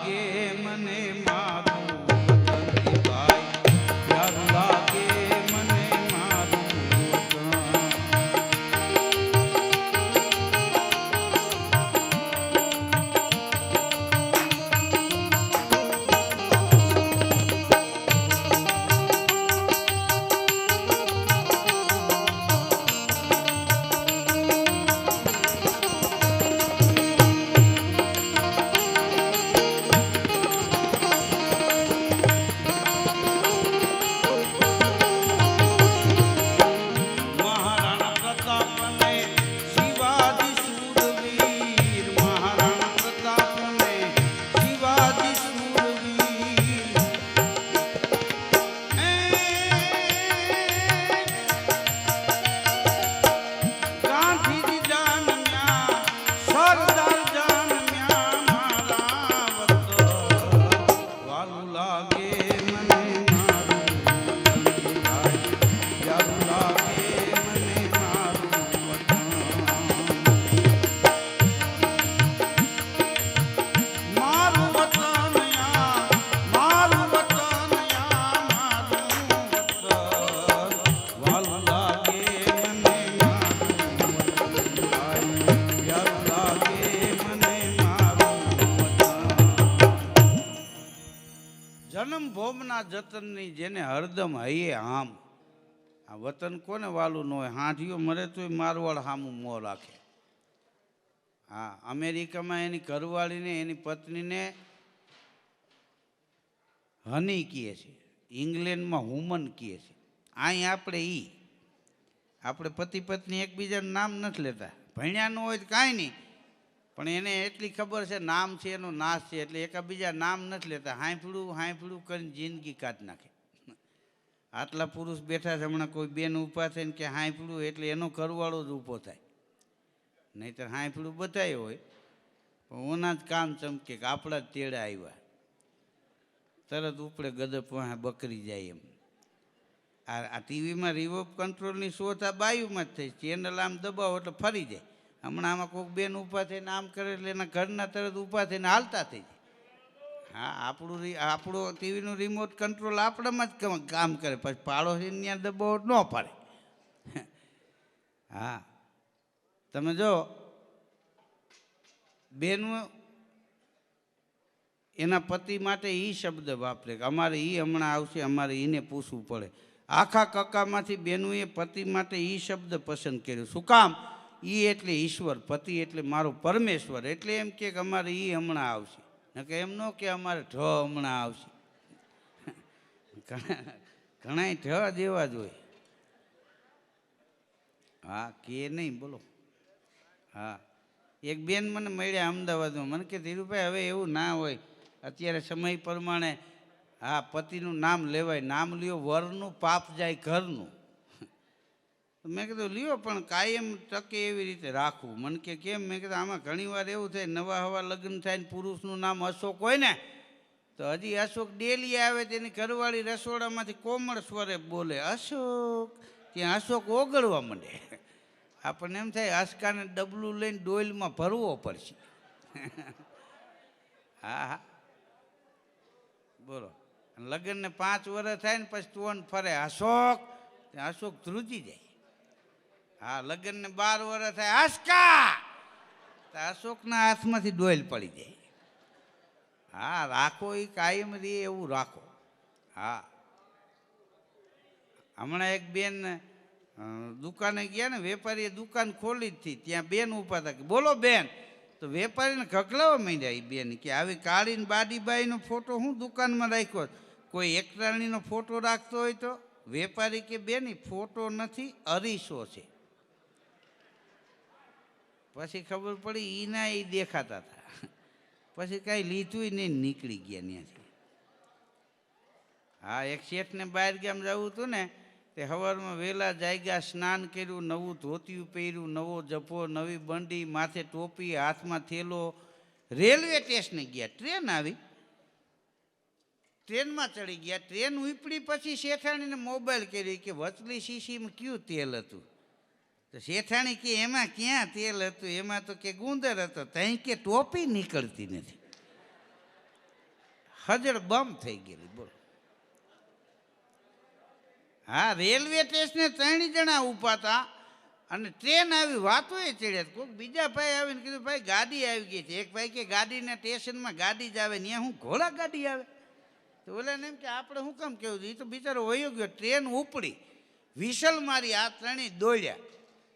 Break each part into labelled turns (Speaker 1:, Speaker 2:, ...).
Speaker 1: લાગે મને મારું વતન ભાઈ, પ્યારું લાગે મને મારું વતન. મહારાણા પ્રતાપ અને શિવાજી શૂરવીર, મહારાણા પ્રતાપ અને શિવાજી શૂરવીર. ગાંધીજી જાનમ્યા, સરદાર જાનમ્યા મારા વતન. વાલું લાગે મને મારું વતન ભાઈ, પ્યારું લાગે મને મારું વતન. મારું વતન યા, મારું વતન યા, મારું વતન. વાલું લાગે મને મારું વતન ભાઈ, પ્યારું લાગે મને મારું વતન. જન્મ ભોમના જતનની જેને હરદમ હૈયે આમ. આ વતન કોને વાલું ન હોય? હાંઠીઓ મરે તોય મારવાડ હામું મોં રાખે. હા, અમેરિકામાં એની ઘરવાળીને એની પત્નીને હની કહે છે, ઇંગ્લેન્ડમાં હુમન કહે છે. અહીં આપણે પતિ પત્ની એકબીજાનું નામ નથી લેતા. ભણ્યા ન હોય તો કાંઈ નહીં, પણ એને એટલી ખબર છે નામ છે એનો નાશ છે, એટલે એકબીજા નામ નથી લેતા. હાંફળું કરીને જિંદગી કાઢી નાખે. આટલા પુરુષ બેઠા છે, હમણાં કોઈ બેન ઊભા થઈને કે હાંફળું, એટલે એનો ઘરવાળો જ ઊભો થાય. નહીંતર હાંફળું બધાય હોય, પણ ઓના જ કાન ચમકે કે આપણા જ તેડા આવ્યા, તરત ઉપડે ગદપ વાહે બકરી જાય એમ. આ ટીવીમાં રિમોટ કંટ્રોલની શોધ આ બાયુમાં જ થઈ. ચેનલ આમ દબાવો એટલે ફરી જાય. હમણાં આમાં કોઈક બેન ઊભા થઈને આમ કરે એટલે એના ઘરના તરત ઊભા થઈને હાલતા થઈ જાય. હા, આપણો ટીવીનું રિમોટ કંટ્રોલ આપણામાં જ કામ કરે, પછી પાડોશીને ત્યાં દબાવો ન પાડે. હા, તમે જો બેનું એના પતિ માટે એ શબ્દ વાપરે કે અમારે એ હમણાં આવશે, અમારે એને પૂછવું પડે. આખા કક્કામાંથી બેનુએ પતિ માટે એ શબ્દ પસંદ કર્યો. શું કામ? એ એટલે ઈશ્વર, પતિ એટલે મારો પરમેશ્વર. એટલે એમ કે અમારે એ હમણાં આવશે, કે એમ ન કે અમારે હમણાં આવશે. ઘણા જેવા જ હોય. હા, કે નહીં બોલો. હા, એક બેન મને મળ્યા અમદાવાદમાં. મને કે ધીરુભાઈ હવે એવું ના હોય, અત્યારે સમય પ્રમાણે હા પતિનું નામ લેવાય, નામ લ્યો વરનું પાપ જાય ઘરનું. મેં કીધું લ્યો, પણ કાયમ ટકે એવી રીતે રાખવું. મને કે કેમ? મેં કીધું આમાં ઘણી વાર એવું થાય, નવા હવા લગ્ન થાય ને પુરુષનું નામ અશોક હોય ને, તો હજી અશોક ડેલી આવે તેની ઘરવાળી રસોડામાંથી કોમળ સ્વરે બોલે અશોક, ત્યાં અશોક ઓગળવા માંડે. આપણને એમ થાય આસકાને ડબલું લઈને ડોઇલમાં ભરવો પડશે. હા, બોલો. લગ્નને 5 વર્ષ થાય ને પછી ટોન ફરે અશોક, ત્યાં અશોક ધ્રુજી જાય. હા, લગ્નને 12 વર્ષ થાય આસકા, તો અશોકના હાથમાંથી ડોઇલ પડી જાય. હા, રાખો એ કાયમ રે એવું રાખો. હા, હમણાં એક બેન દુકાને ગયા ને, વેપારીએ દુકાન ખોલી જ હતી, ત્યાં બેન ઊભા હતા કે બોલો બેન. તો વેપારીને ખકલાવા માંડ્યા એ બેન કે આવી કાળીને બાડીબાઈનો ફોટો હું દુકાનમાં રાખ્યો? કોઈ એકરાણીનો ફોટો રાખતો હોય તો? વેપારી કે બેન ફોટો નથી, અરીસો છે. પછી ખબર પડી ઈના એ દેખાતા હતા. પછી કાંઈ લીધું નહીં, નીકળી ગયા ત્યાંથી. હા, એક શેઠને બહાર ગામ જવું હતું ને, તે સવારમાં વહેલા જાગ્યા, સ્નાન કર્યું, નવું ધોતિયું પહેર્યું, નવો જભો, નવી બંડી, માથે ટોપી, હાથમાં થેલો. રેલવે સ્ટેશને ગયા, ટ્રેન આવી, ટ્રેનમાં ચડી ગયા. ટ્રેન ઉપડી પછી શેઠાણીને મોબાઈલ કરી કે વચલી શીશીમાં કયું તેલ હતું? તો શેઠાણી કે એમાં ક્યાં તેલ હતું, એમાં તો કે ગુંદર હતો. ત્યાં કે ટોપી નીકળતી નથી. હજળ બમ થઈ ગયેલી બોલો. હા, રેલવે સ્ટેશને 3 જણા ઊભા હતા અને ટ્રેન આવી, વાતો એ ચડ્યા. કોઈક બીજા ભાઈ આવીને કીધું ભાઈ ગાડી આવી ગઈ છે. એક ભાઈ કે ગાડીના સ્ટેશનમાં ગાડી જ આવે, ત્યાં હું ઘોડા ગાડી આવે? તો ઓલાને એમ કે આપણે શું કામ કેવું? એ તો બિચારો વયો ગયો. ટ્રેન ઉપડી, વિસલ મારી, આ ત્રણેય દોડ્યા.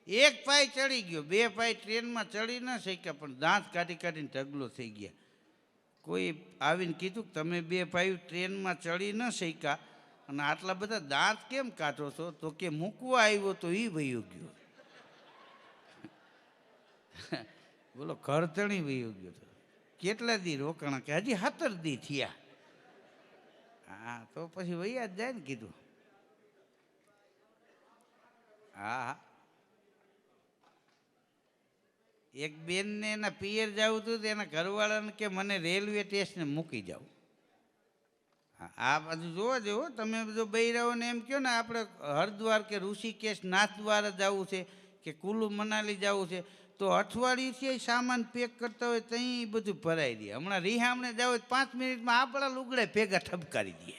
Speaker 1: એક ભાઈ ચડી ગયો, 2 ભાઈ ટ્રેનમાં ચડી ન શક્યા, પણ દાંત કાઢી કાઢીને ઢગલો થઈ ગયા. કોઈ આવીને કીધું કે તમે 2 ભાઈ ટ્રેનમાં ચડી ન શક્યા અને આટલા બધા દાંત કેમ કાઢો છો? તો કે મૂકવા આવ્યો તો એ વયો ગયો. બોલો, ઘર તણી વયો ગયો તો કેટલા દી રોકાણા? કે હજી 17 દી થયા. હા, તો પછી વૈયા જ જાય ને, કીધું. હા હા, એક બેનને એના પિયર જવું હતું તો એના ઘરવાળાને કે મને રેલવે સ્ટેશને મૂકી જાવ. આ બધું જોવા જેવો. તમે જો બૈરાઓને એમ કહો ને આપણે હરિદ્વાર કે ઋષિકેશ નાથદ્વાર જવું છે કે કુલ્લુ મનાલી જવું છે, તો અઠવાડિયુંથી સામાન પેક કરતા હોય ત્યાં બધું ભરાઈ દે. હમણાં રિહામણે જાવ હોય 5 મિનિટમાં આપણા લુગડે ભેગા ઠપકારી દે.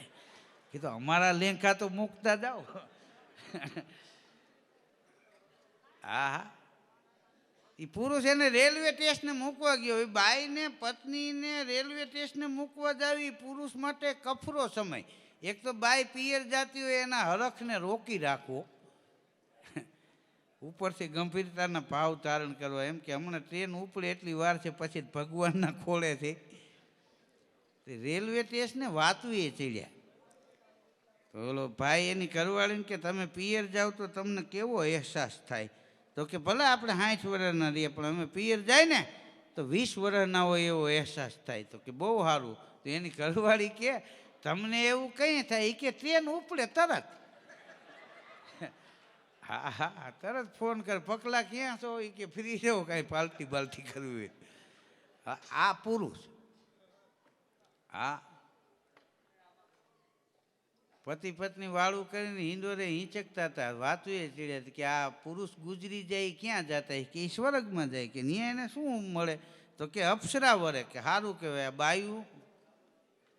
Speaker 1: કીધું અમારા લેંખા તો મૂકતા જાઓ. હા હા, એ પુરુષ એને રેલવે સ્ટેશને મૂકવા ગયો. એ બાઈને પત્નીને રેલવે સ્ટેશને મૂકવા જાવી પુરુષ માટે કફરો સમય. એક તો બાઈ પિયર જાતી હોય, એના હરખને રોકી રાખવો, ઉપરથી ગંભીરતાના ભાવ ધારણ કરવા. એમ કે હમણાં ટ્રેન ઉપડે એટલી વાર છે, પછી ભગવાનના ખોળે છે. રેલવે સ્ટેશને વાતું એ ચડ્યા. તો ઓલો ભાઈ એની ઘરવાળીને કે તમે પિયર જાઓ તો તમને કેવો અહેસાસ થાય? તો કે ભલે આપણે 60 વર્ષના રહીએ, પણ અમે પિયર જાય ને તો 20 વર્ષના હોય એવો અહેસાસ થાય. તો કે બહુ સારું. તો એની ઘરવાળી કે તમને એવું કંઈ થાય? એ કે ટ્રેન ઉપડે તરત. હા હા, તરત ફોન કર, પકલા ક્યાં છો? એ કે ફ્રી છો, કાંઈ પાલટી બાલટી કરવી? હા, આ પુરુષ. હા, પતિ પત્ની વાળું કરીને હિંડોરે હિંચકતા હતા. વાતું એ ચડ્યા કે આ પુરુષ ગુજરી જાય ક્યાં જતા? કે એ સ્વર્ગમાં જાય. કે ત્યાં એને શું મળે? તો કે અપ્સરા વરે. કે સારું કહેવાય. આ બાયું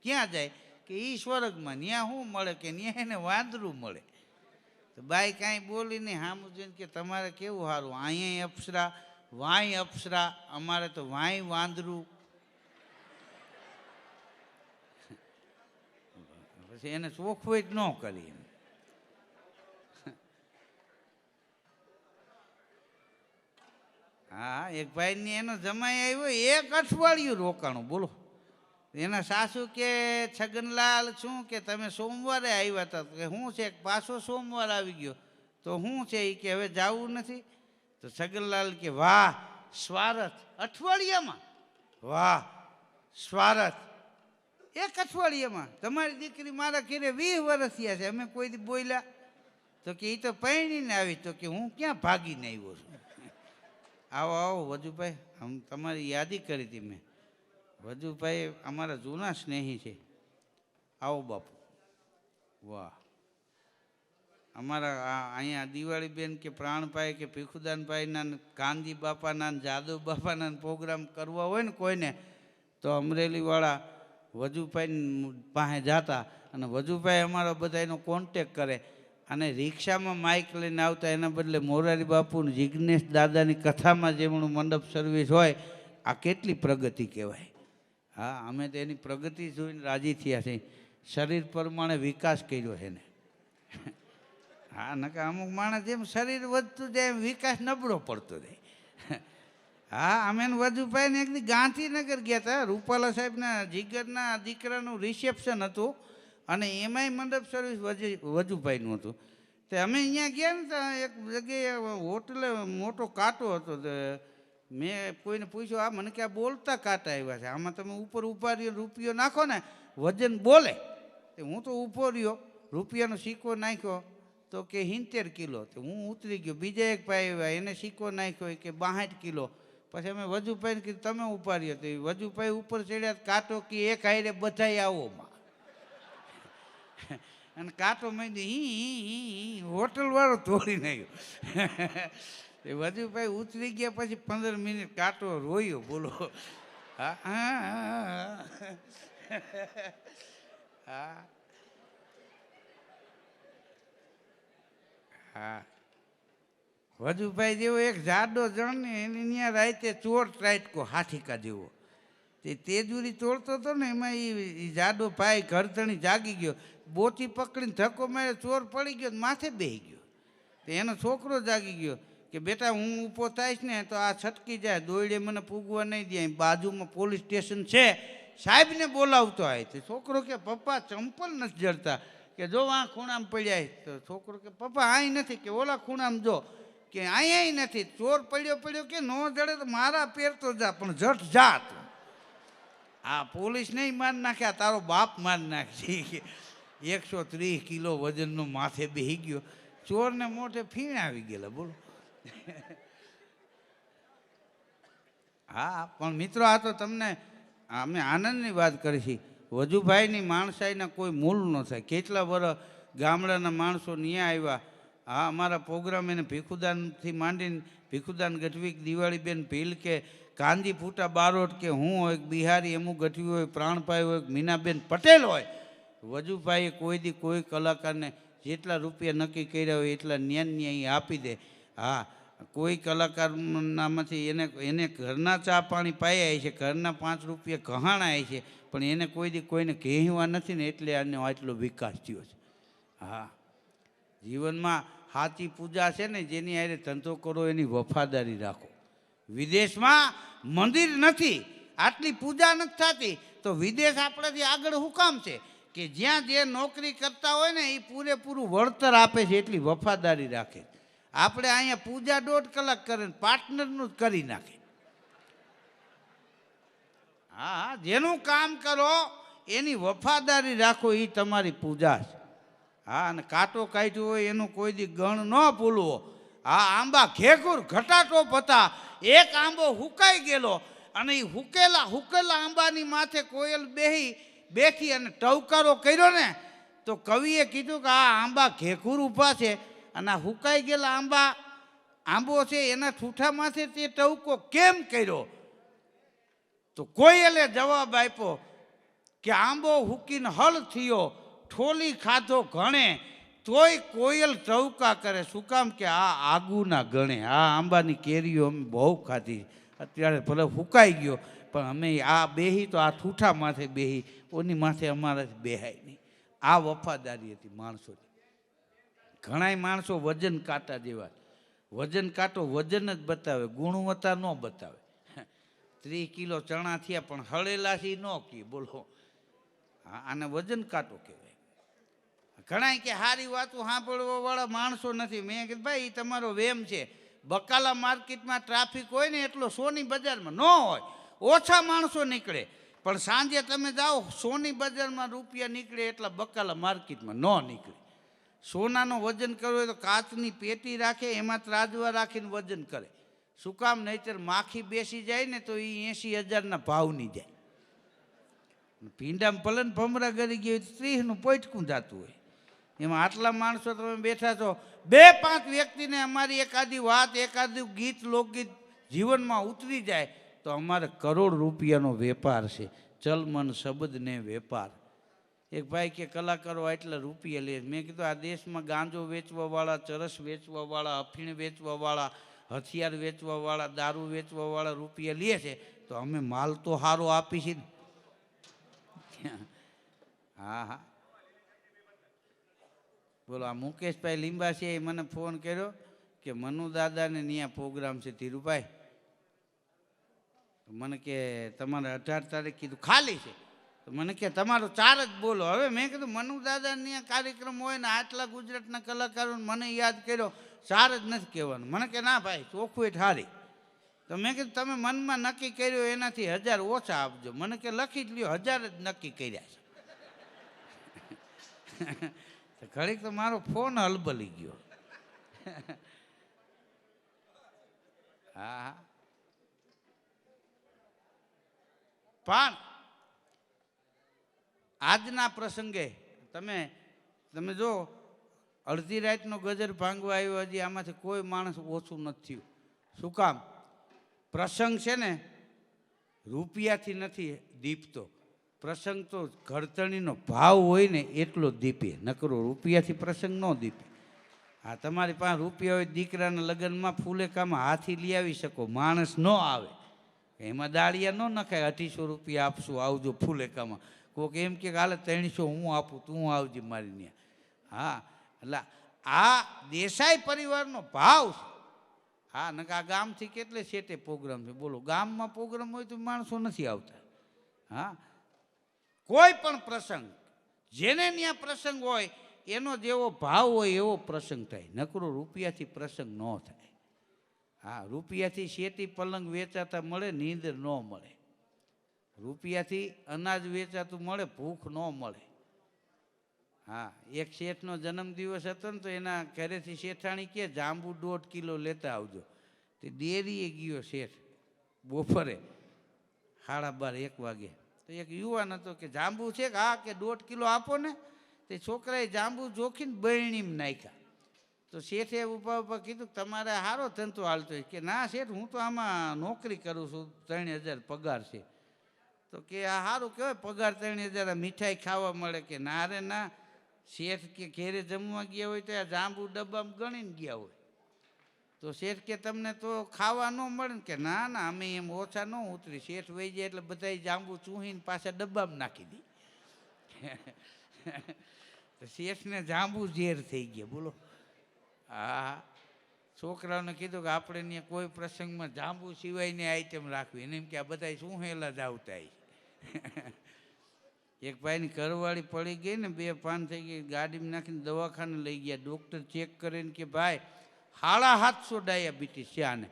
Speaker 1: ક્યાં જાય? કે એ સ્વર્ગમાં. ત્યાં શું મળે? કે ત્યાં એને વાંદરું મળે. તો બાઈ કાંઈ બોલી નહીં. સામું જોઈને કે તમારે કેવું સારું, અહીંયા અપ્સરા, વાંય અપ્સરા, અમારે તો વાંય વાંદરું. પછી એને ચોખ્ખું જ ન કરી. હા, એક ભાઈને એનો જમાઈ આવ્યો, 1 અઠવાડિયું રોકાણું. બોલો, એના સાસુ કે છગનલાલ શું કે તમે સોમવારે આવ્યા હતા? કે શું છે? પાછો સોમવાર આવી ગયો. તો શું છે? એ કે હવે જવું નથી. તો છગનલાલ કે વાહ સ્વાર્થ, અઠવાડિયામાં? વાહ સ્વાર્થ, 1 અઠવાડિયામાં? તમારી દીકરી મારા ઘરે 20 વર્ષ થયા છે, અમે કોઈ દી બોલ્યા? તો કે એ તો પરણીને આવી. તો કે હું ક્યાં ભાગીને આવ્યો છું? આવો આવો વજુભાઈ, આમ તમારી યાદી કરી હતી મેં. વજુભાઈ અમારા જૂના સ્નેહી છે. આવો બાપુ. વાહ, અમારા અહીંયા દિવાળીબેન કે પ્રાણભાઈ કે ભીખુદાનભાઈના, કાનજી બાપાના, જાદવ બાપાના પ્રોગ્રામ કરવા હોય ને કોઈને, તો અમરેલીવાળા વજુભાઈ પાસે જતા અને વજુભાઈ અમારા બધા એનો કોન્ટેક કરે. અને રિક્ષામાં માઇક લઈને આવતા, એના બદલે મોરારી બાપુને જિજ્ઞેશ દાદાની કથામાં જેમનું મંડપ સર્વિસ હોય. આ કેટલી પ્રગતિ કહેવાય. હા, અમે તો એની પ્રગતિ જોઈને રાજી થયા છીએ. શરીર પ્રમાણે વિકાસ કર્યો છે ને. હા, નકા અમુક માણસ જેમ શરીર વધતું જાય એમ વિકાસ નબળો પડતો જાય. હા, અમે વજુભાઈને એક દી ગાંધીનગર ગયા હતા. રૂપાલા સાહેબના જીગરના દીકરાનું રિસેપ્શન હતું અને એમાંય મંડપ સર્વિસ વજુભાઈનું હતું. તે અમે અહીંયા ગયા ને તો એક જગ્યાએ હોટલે મોટો કાંટો હતો. તો મેં કોઈને પૂછ્યું, આ મને કે આ બોલતા કાંટા આવ્યા છે, આમાં તમે ઉપર ઊભા રહ્યો, રૂપિયો નાખો ને વજન બોલે. હું તો ઊભો રહ્યો, રૂપિયાનો સિક્કો નાખ્યો તો કે 70 કિલો. તો હું ઉતરી ગયો. બીજા એક ભાઈ આવ્યા, એને સિક્કો નાખ્યો કે 62 કિલો. પછી અમે વજુભાઈને કીધું તમે ઊભા રહ્યો. તો વજુભાઈ ઉપર ચડ્યા, કાંટો કે એક હારે બધાય આવોમાં. અને કાંટો મેં હી હોટલ વાળો તોડી નાખ્યો. એ વજુભાઈ ઉતરી ગયા. પછી 15 મિનિટ કાંટો રોયો. બોલો. હા હા, હા હા વજુભાઈ જેવો એક જાડો જણ ને એની ત્યાં રાતે ચોર ત્રાટકો હાથીકા જેવો તે તેજુરી તોડતો હતો ને એમાં એ જાડો ભાઈ ઘરધણી જાગી ગયો બોથી પકડીને ધક્કો મારે ચોર પડી ગયો માથે બેસી ગયો તો એનો છોકરો જાગી ગયો કે બેટા હું ઊભો થઈશ ને તો આ છટકી જાય દોડે મને પૂગવા નહીં દે બાજુમાં પોલીસ સ્ટેશન છે સાહેબને બોલાવતો હોય તો છોકરો કે પપ્પા ચંપલ નથી જડતા કે જો આ ખૂણામાં પડ્યા તો છોકરો કે પપ્પા અહીં નથી કે ઓલા ખૂણામાં જો કે અહીંયા નથી ચોર પડ્યો કે ન જડે તો મારા પેર તો જા પણ જટ જા તું આ પોલીસ નહીં માર નાખ્યા તારો બાપ માર નાખી 130 કિલો વજનનો માથે બેસી ગયો ચોરને મોઢે ફીણ આવી ગયેલા બોલો હા પણ મિત્રો આ તો તમને અમે આનંદની વાત કરીશી વજુભાઈની માણસાઈના કોઈ મૂળ ન થાય કેટલા વર્ષ ગામડાના માણસો ન્યા આવ્યા હા અમારા પ્રોગ્રામ એને ભીખુદાનથી માંડીને ભીખુદાન ગઢવી દિવાળીબેન ભીલ કે કાંદી ફૂટા બારોટ કે હું હોય બિહારી એમું ગઢવી હોય પ્રાણભાઈ હોય મીનાબેન પટેલ હોય વજુભાઈએ કોઈ દી કોઈ કલાકારને જેટલા રૂપિયા નક્કી કર્યા હોય એટલા ન્યાય આપી દે હા કોઈ કલાકારનામાંથી એને ઘરના ચા પાણી પાયા છે ઘરના 5 રૂપિયા કહાણા છે પણ એને કોઈ દી કોઈને કહેવા નથી ને એટલે આનો આટલો વિકાસ થયો છે હા જીવનમાં સાચી પૂજા છે ને જેની હારે ધંધો કરો એની વફાદારી રાખો વિદેશમાં મંદિર નથી આટલી પૂજા નથી થતી તો વિદેશ આપણાથી આગળ શું કામ છે કે જ્યાં જે નોકરી કરતા હોય ને એ પૂરેપૂરું વળતર આપે છે એટલી વફાદારી રાખે આપણે અહીંયા પૂજા 1.5 કલાક કરે પાર્ટનરનું જ કરી નાખે હા જેનું કામ કરો એની વફાદારી રાખો એ તમારી પૂજા છે હા અને કાંટો કાઢ્યો હોય એનું કોઈ દી ગણ ન ભૂલવો હા આંબા ઘેઘુર ઘટાટોપ હતા એક આંબો હુકાઈ ગયેલો અને એ હુકેલા આંબાની માથે કોયલ બેઠી અને ટવકારો કર્યો ને તો કવિએ કીધું કે આ આંબા ઘેઘુર ઊભા છે અને આ હુકાઈ ગયેલા આંબો છે એના ઠૂઠામાંથી તે ટવકો કેમ કર્યો તો કોયલે જવાબ આપ્યો કે આંબો હુકીને હળ થયો ઠોલી ખાધો ઘણે તોય કોયલ ટવકા કરે શું કામ કે આ આગુના ગણે આ આંબાની કેરીઓ અમે બહુ ખાધી અત્યારે ભલે હુકાઈ ગયો પણ અમે આ બેહી તો આ ઠૂઠા માથે બેહી ઓની માથે અમારાથી બેહાય નહીં આ વફાદારી હતી માણસોની ઘણાય માણસો વજન કાંટા જેવા વજન કાંટો વજન જ બતાવે ગુણવત્તા ન બતાવે 30 કિલો ચણા થયા પણ હળેલાથી ન કી બોલો આને વજન કાંટો કહેવાય ઘણા કે સારી વાતો સાંભળવાવાળા માણસો નથી મેં કીધું ભાઈ તમારો વેમ છે બકાલા માર્કેટમાં ટ્રાફિક હોય ને એટલો સોની બજારમાં ન હોય ઓછા માણસો નીકળે પણ સાંજે તમે જાઓ સોની બજારમાં રૂપિયા નીકળે એટલા બકાલા માર્કેટમાં ન નીકળે સોનાનો વજન કરવો હોય તો કાચની પેટી રાખે એમાં ત્રાજવા રાખીને વજન કરે શું કામ નહીંતર માખી બેસી જાય ને તો એ 80,000ના ભાવની જાય ભીંડામાં ભલે ભમરા ગરી ગઈ 30નું પોઈટકું જતું હોય એમાં આટલા માણસો તમે બેઠા છો 2-5 વ્યક્તિને અમારી એકાદી વાત એકાદું ગીત લોકગીત જીવનમાં ઉતરી જાય તો અમારે કરોડ રૂપિયાનો વેપાર છે ચલમન શબ્દને વેપાર એક ભાઈ કે કલાકારો આટલા રૂપિયા લે મેં કીધું આ દેશમાં ગાંજો વેચવાવાળા ચરસ વેચવાવાળા અફીણ વેચવાવાળા હથિયાર વેચવાવાળા દારૂ વેચવાવાળા રૂપિયા લે છે તો અમે માલ તો સારો આપી છીએ હા હા બોલો આ મુકેશભાઈ લીંબા છે એ મને ફોન કર્યો કે મનુ દાદાને ત્યાં પ્રોગ્રામ છે ધીરુભાઈ મને કે તમારે 18 તારીખ કીધું ખાલી છે તો મને કે તમારો 4 જ બોલો હવે મેં કીધું મનુ દાદાને ત્યાં કાર્યક્રમ હોય ને આટલા ગુજરાતના કલાકારોને મને યાદ કર્યો 4 જ નથી કહેવાનું મને કે ના ભાઈ ચોખ્ખું એ ઠારી તો મેં કીધું તમે મનમાં નક્કી કર્યો એનાથી 1000 ઓછા આપજો મને કે લખી જ લ્યો 1000 જ નક્કી કર્યા છે ઘડીક તો મારો ફોન હલબલી ગયો હા પણ આજના પ્રસંગે તમે જો અડધી રાતનો ગજર ભાંગવા આવ્યો હજી આમાંથી કોઈ માણસ ઓછું નથી થયું શું કામ પ્રસંગ છે ને રૂપિયાથી નથી દીપતો પ્રસંગ તો ઘડતણીનો ભાવ હોય ને એટલો જ દીપે, નકરો રૂપિયાથી પ્રસંગ ન દીપે. હા, તમારી પાસે રૂપિયા હોય, દીકરાના લગ્નમાં ફૂલેકામાં હાથી લઈ આવી શકો, માણસ ન આવે, એમાં દાળિયા ન નખાય. 250 રૂપિયા આપશું, આવજો ફૂલેકામાં. કોઈક એમ કે હાલે 300 હું આપું, તું આવજે મારી ત્યાં. હા, એટલે આ દેસાઈ પરિવારનો ભાવ છે. હા, નકા આ ગામથી કેટલે સેટે પ્રોગ્રામ છે બોલો. ગામમાં પ્રોગ્રામ હોય તો માણસો નથી આવતા. હા, કોઈ પણ પ્રસંગ, જેને ત્યાં પ્રસંગ હોય એનો જેવો ભાવ હોય એવો પ્રસંગ થાય, નકરો રૂપિયાથી પ્રસંગ ન થાય. હા, રૂપિયાથી શેતી પલંગ વેચાતા મળે, નીંદર ન મળે. રૂપિયાથી અનાજ વેચાતું મળે, ભૂખ ન મળે. હા, એક શેઠનો જન્મદિવસ હતો ને તો એના ઘરેથી શેઠાણી કે જાંબુ 1.5 કિલો લેતા આવજો. તે ડેરીએ ગયો શેઠ બપોરે 12:30 1 વાગે. તો એક યુવાન હતો કે જાંબુ છે કે? હા, કે 1.5 કિલો આપો ને. તે છોકરાએ જાંબુ જોખીને બરણીમાં નાખ્યા. તો શેઠે ઊભા કીધું તમારે સારો ધંધો હાલતો હોય કે? ના શેઠ, હું તો આમાં નોકરી કરું છું, 3000 પગાર છે. તો કે આ સારું કહેવાય, પગાર 3000, મીઠાઈ ખાવા મળે. કે ના રે ના શેઠ, કે ઘેરે જમવા ગયા હોય તો આ જાંબુ ડબ્બામાં ગણીને ગયા હોય. તો શેઠ કે તમને તો ખાવા ન મળે ને? કે ના ના, અમે એમ ઓછા ન ઉતરી. શેઠ વહી જાય એટલે બધા જાંબુ ચૂહીને પાછા ડબ્બામાં નાખી દે. શેઠને જાંબુ ઝેર થઈ ગયા બોલો. હા, છોકરાઓને કીધું કે આપણે ત્યાં કોઈ પ્રસંગમાં જાંબુ સિવાયની આઈટમ રાખવી. એને એમ કે આ બધા શું હેલા જ આવતા. એક ભાઈની ઘરવાળી પડી ગઈ ને, 2 પાન થઈ ગઈ, ગાડીમાં નાખીને દવાખાને લઈ ગયા. ડૉક્ટર ચેક કરીને કે ભાઈ 750 ડાયાબિટીસ છે આને.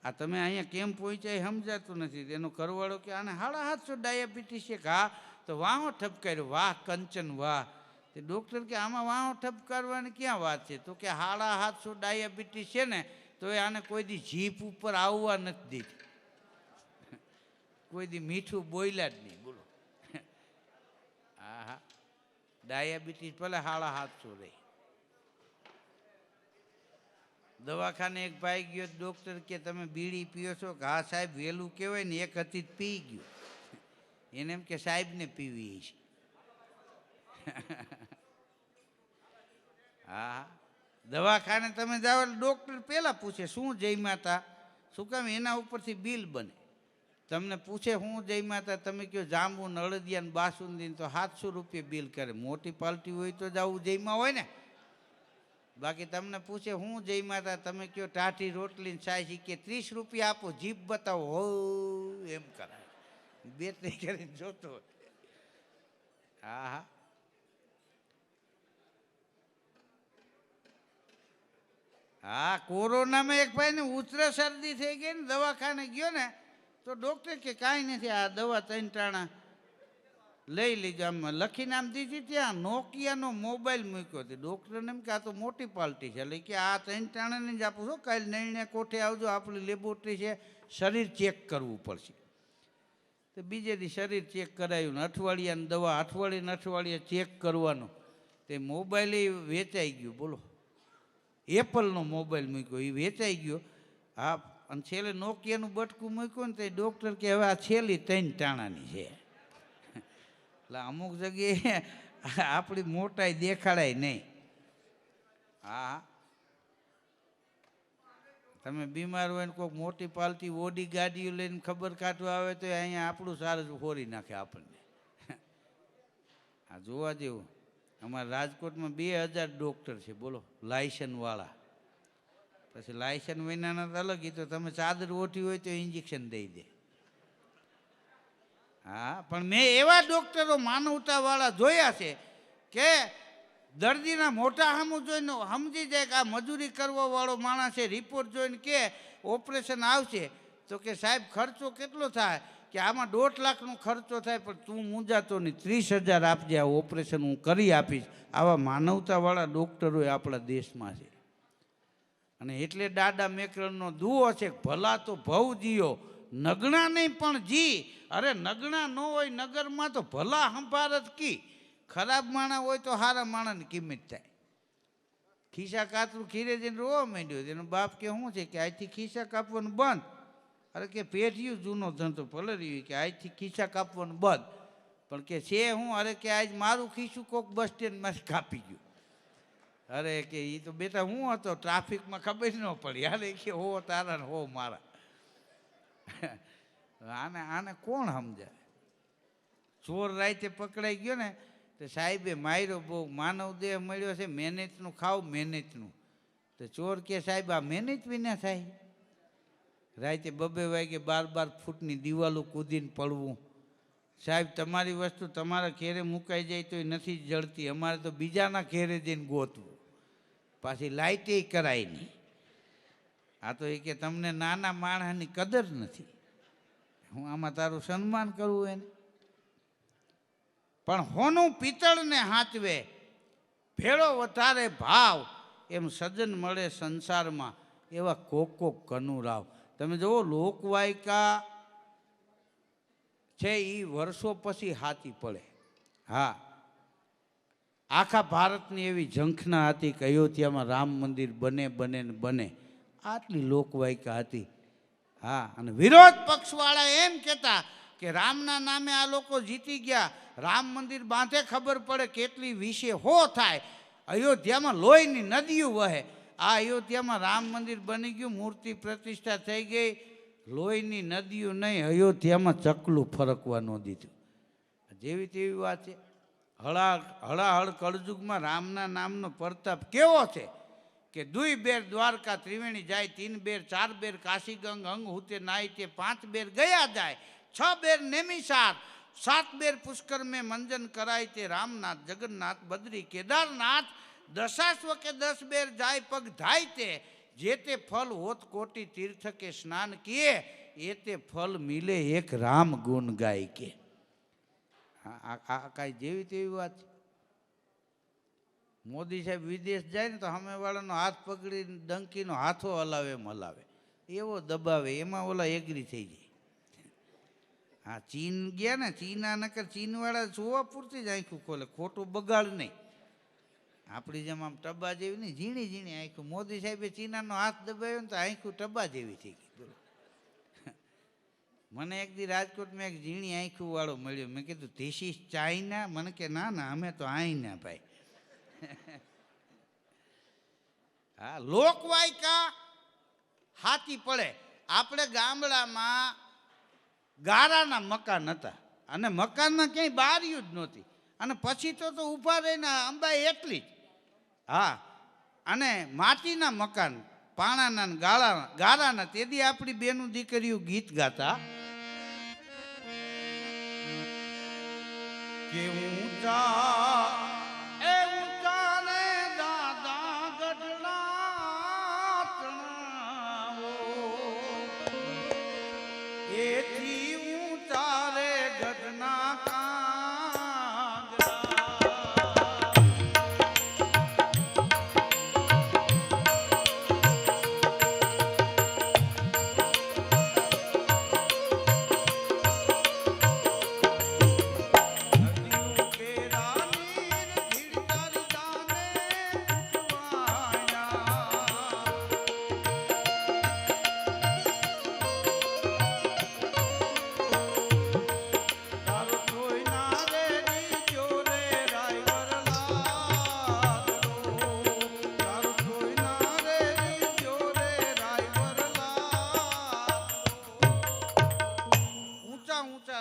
Speaker 1: આ તમે અહીંયા કેમ પહોંચ્યા સમજાતું નથી. તેનો ઘરવાળો કે આને 750 ડાયાબિટીસ છે. હા, તો વાહો ઠપકાર્યો. વાહ કંચન વાહ. તે ડૉક્ટર કે આમાં વાહો ઠપકારવાની ક્યાં વાત છે? તો કે 750 ડાયાબિટીસ છે ને તો એ આને કોઈ દી જીભ ઉપર આવવા નથી દીધી, કોઈ દી મીઠું બોલ્યા જ નહીં બોલો. હા હા, ડાયાબિટીસ ભલે 750 રહી. દવાખાને એક ભાઈ ગયો, ડૉક્ટર કે તમે બીડી પીઓ છો? કે હા સાહેબ, વહેલું કહેવાય ને, એક હતી પી ગયો. એને એમ કે સાહેબને પીવી છે. હા, દવાખાને તમે જાઓ એટલે ડૉક્ટર પહેલાં પૂછે શું જમ્યા હતા, શું કામ? એના ઉપરથી બિલ બને. તમને પૂછે શું જમ્યા હતા, તમે કહો જાંબુ ને અળદિયા ને બાસુંદી, તો 700 રૂપિયા બિલ કરે. મોટી પાર્ટી હોય તો જ આવું જમ્યા હોય ને. બાકી તમને પૂછે શું જમ્યા હતા, તમે કહો ટાઢી રોટલી ને છાશ, કે 30 રૂપિયા આપો, જીભ બતાવો, હો એમ કરાય. 2-3 કરીને જોતો. હા હા, હા, કોરોનામાં એક ભાઈને ઉધરસ શરદી થઈ ગઈ ને, દવાખાને ગયો ને તો ડૉક્ટર કે કાંઈ નથી, આ દવા 3 ટાણા લઈ લીધો. આમ લખીને આમ દીધી. ત્યાં નોકિયાનો મોબાઈલ મૂક્યો હતો. ડૉક્ટરને એમ કે આ તો મોટી પાર્ટી છે, એટલે કે આ 3 ટાણાને જ આપું છું, કાલે નળીને કોઠે આવજો, આપણી લેબોરેટરી છે, શરીર ચેક કરવું પડશે. તો બીજે દી શરીર ચેક કરાયું ને અઠવાડિયાની દવા, અઠવાડિયે ચેક કરવાનું. તે મોબાઈલ વેચાઈ ગયું બોલો. એપલનો મોબાઈલ મૂક્યો, એ વેચાઈ ગયો. હા, અને છેલ્લે નોકિયાનું બટકું મૂક્યું ને તો ડૉક્ટર કે હવે આ છેલ્લી 3 ટાણાની છે. એટલે અમુક જગ્યાએ આપણી મોટાઈ દેખાડાય નહીં. હા, તમે બીમાર હોય ને કોઈક મોટી પાલટી ઓડી ગાડીઓ લઈને ખબર કાઢવા આવે તો અહીંયા આપણું સારું હોરી નાખે આપણને. આ જોવા જેવું. અમારા રાજકોટમાં 2000 ડૉક્ટર છે બોલો, લાયસન્સવાળા. પછી લાયસન્સ વિનાના અલગ, એ તો તમે ચાદર ઓઠી હોય તો ઇન્જેક્શન દઈ દે. હા, પણ મેં એવા ડૉક્ટરો માનવતાવાળા જોયા છે કે દર્દીના મોટા સામું જોઈને સમજી જાય કે આ મજૂરી કરવાવાળો માણસ છે. રિપોર્ટ જોઈને કે ઓપરેશન આવશે તો કે સાહેબ ખર્ચો કેટલો થાય? કે આમાં 1.5 લાખનો ખર્ચો થાય, પણ તું મૂંઝાતો નહીં, 30,000 આપજે, આ ઓપરેશન હું કરી આપીશ. આવા માનવતાવાળા ડૉક્ટરો આપણા દેશમાં છે. અને એટલે દાદા મેકરણનો દુઓ છે, ભલા તો ભવ જીયો, નગણા નહીં પણ જી. અરે નગણા ન હોય નગરમાં તો ભલા સંભાર જ કી. ખરાબ માણસ હોય તો સારા માણસની કિંમત થાય. ખિસ્સા કાતરું ખીરે જઈને રોવા માંડ્યો. એનો બાપ કે શું છે કે આજથી ખિસ્સા કાપવાનું બંધ. અરે કે પેઢીયું જૂનો ધંધો ભલે રહ્યું કે આજથી ખિસ્સા કાપવાનું બંધ. પણ કે છે હું, અરે કે આજ મારું ખીસું કોક બસ સ્ટેન્ડમાંથી કાપી ગયું. અરે કે એ તો બેટા હું હતો ટ્રાફિકમાં ખબર ન પડી. અરે કે હો તારા ને હો મારા. આને કોણ સમજાય? ચોર રાતે પકડાઈ ગયો ને તો સાહેબે માર્યો બહુ. માનવ દેહ મળ્યો છે, મહેનતનું ખાવ મહેનતનું. તો ચોર કે સાહેબ આ મહેનત વિના થાય? રાતે 2 વાગે 12 ફૂટની દિવાલો કૂદીને પડવું. સાહેબ તમારી વસ્તુ તમારા ઘેરે મુકાઈ જાય તો એ નથી જળતી, અમારે તો બીજાના ઘેરે જઈને ગોતવું, પાછી લાઇટે કરાય નહીં. આ તો એ કે તમને નાના માણસની કદર નથી, હું આમાં તારું સન્માન કરવું એને? પણ હોનું પિત્તળને હાચવે ભેળો વધારે ભાવ, એમ સજ્જન મળે સંસારમાં એવા કોક કનુરાવ. તમે જુઓ લોકવાયકા છે એ વર્ષો પછી હાથી પડે. હા, આખા ભારતની એવી ઝંખના હતી કે અયોધ્યામાં રામ મંદિર બને બને ને બને, આટલી લોકવાયકા હતી. હા, અને વિરોધ પક્ષવાળા એમ કહેતા કે રામના નામે આ લોકો જીતી ગયા, રામ મંદિર બાંધે ખબર પડે કેટલી વિશે હો થાય, અયોધ્યામાં લોહીની નદીઓ વહે. આ અયોધ્યામાં રામ મંદિર બની ગયું, મૂર્તિ પ્રતિષ્ઠા થઈ ગઈ, લોહીની નદીઓ નહીં, અયોધ્યામાં ચકલું ફરકવા ન દીધું. જેવી તેવી વાત છે. હળાહળ કળજુગમાં રામના નામનો પ્રતાપ કેવો છે કે 2 બેર દ્વારકા ત્રિવેણી જાય, 3 બેર 4 બેર કાશી ગંગ અંગ હુતે નાય તે, 5 બેર ગયા જાય, 6 બેર નેમિસાર, 7 બેર પુષ્કર में મંજન કરાય તે, રામનાથ જગન્નાથ બદ્રી કેદારનાથ, 10 કે 10 બેર જાય પગ ધાય તે, જે તે ફલ હોત કોટી તીર્થ કે સ્નાન કિए, એ તે ફલ મિલે એક રામ ગુણ ગાય કે. આ કાંઈ જેવી તેવી વાત છે? મોદી સાહેબ વિદેશ જાય ને તો સામેવાળાનો હાથ પકડીને ડંકીનો હાથો હલાવે એમ હલાવે, એવો દબાવે, એમાં ઓલા એગ્રી થઈ જાય. હા, ચીન ગયા ને, ચીના નકર ચીનવાળા જોવા પૂરતી જ આંખું ખોલે, ખોટું બગાડ નહીં. આપણી જેમ આમ ટબા જેવી નહીં, ઝીણી ઝીણી આંખું. મોદી સાહેબે ચીનાનો હાથ દબાવ્યો ને તો આંખું ટબા જેવી થઈ ગઈ. બોલો, મને એક દી રાજકોટમાં એક ઝીણી આંખું વાળો મળ્યો. મેં કીધું ધીસ ઇઝ ચાઇના? મને કે ના ના, અમે તો આઈના ભાઈ. હા, લોકવાયકા હાથી પડે. આપણે ગામડામાં ગારાના મકાન હતા અને મકાનમાં ક્યાંય બારીયું જ નહોતી, અને પછી તો ઊભા રહીને અંબાઈ એટલી જ. હા, અને માટીના મકાન, પાણાના ગારાના. તેથી આપણી બેનું દીકરીઓ ગીત ગાતા કે ઊંચા એ ઊંચા ને દાદા ગઢડા ચણાવો, એથી ઊંચા રે ગઢના કાંગરા.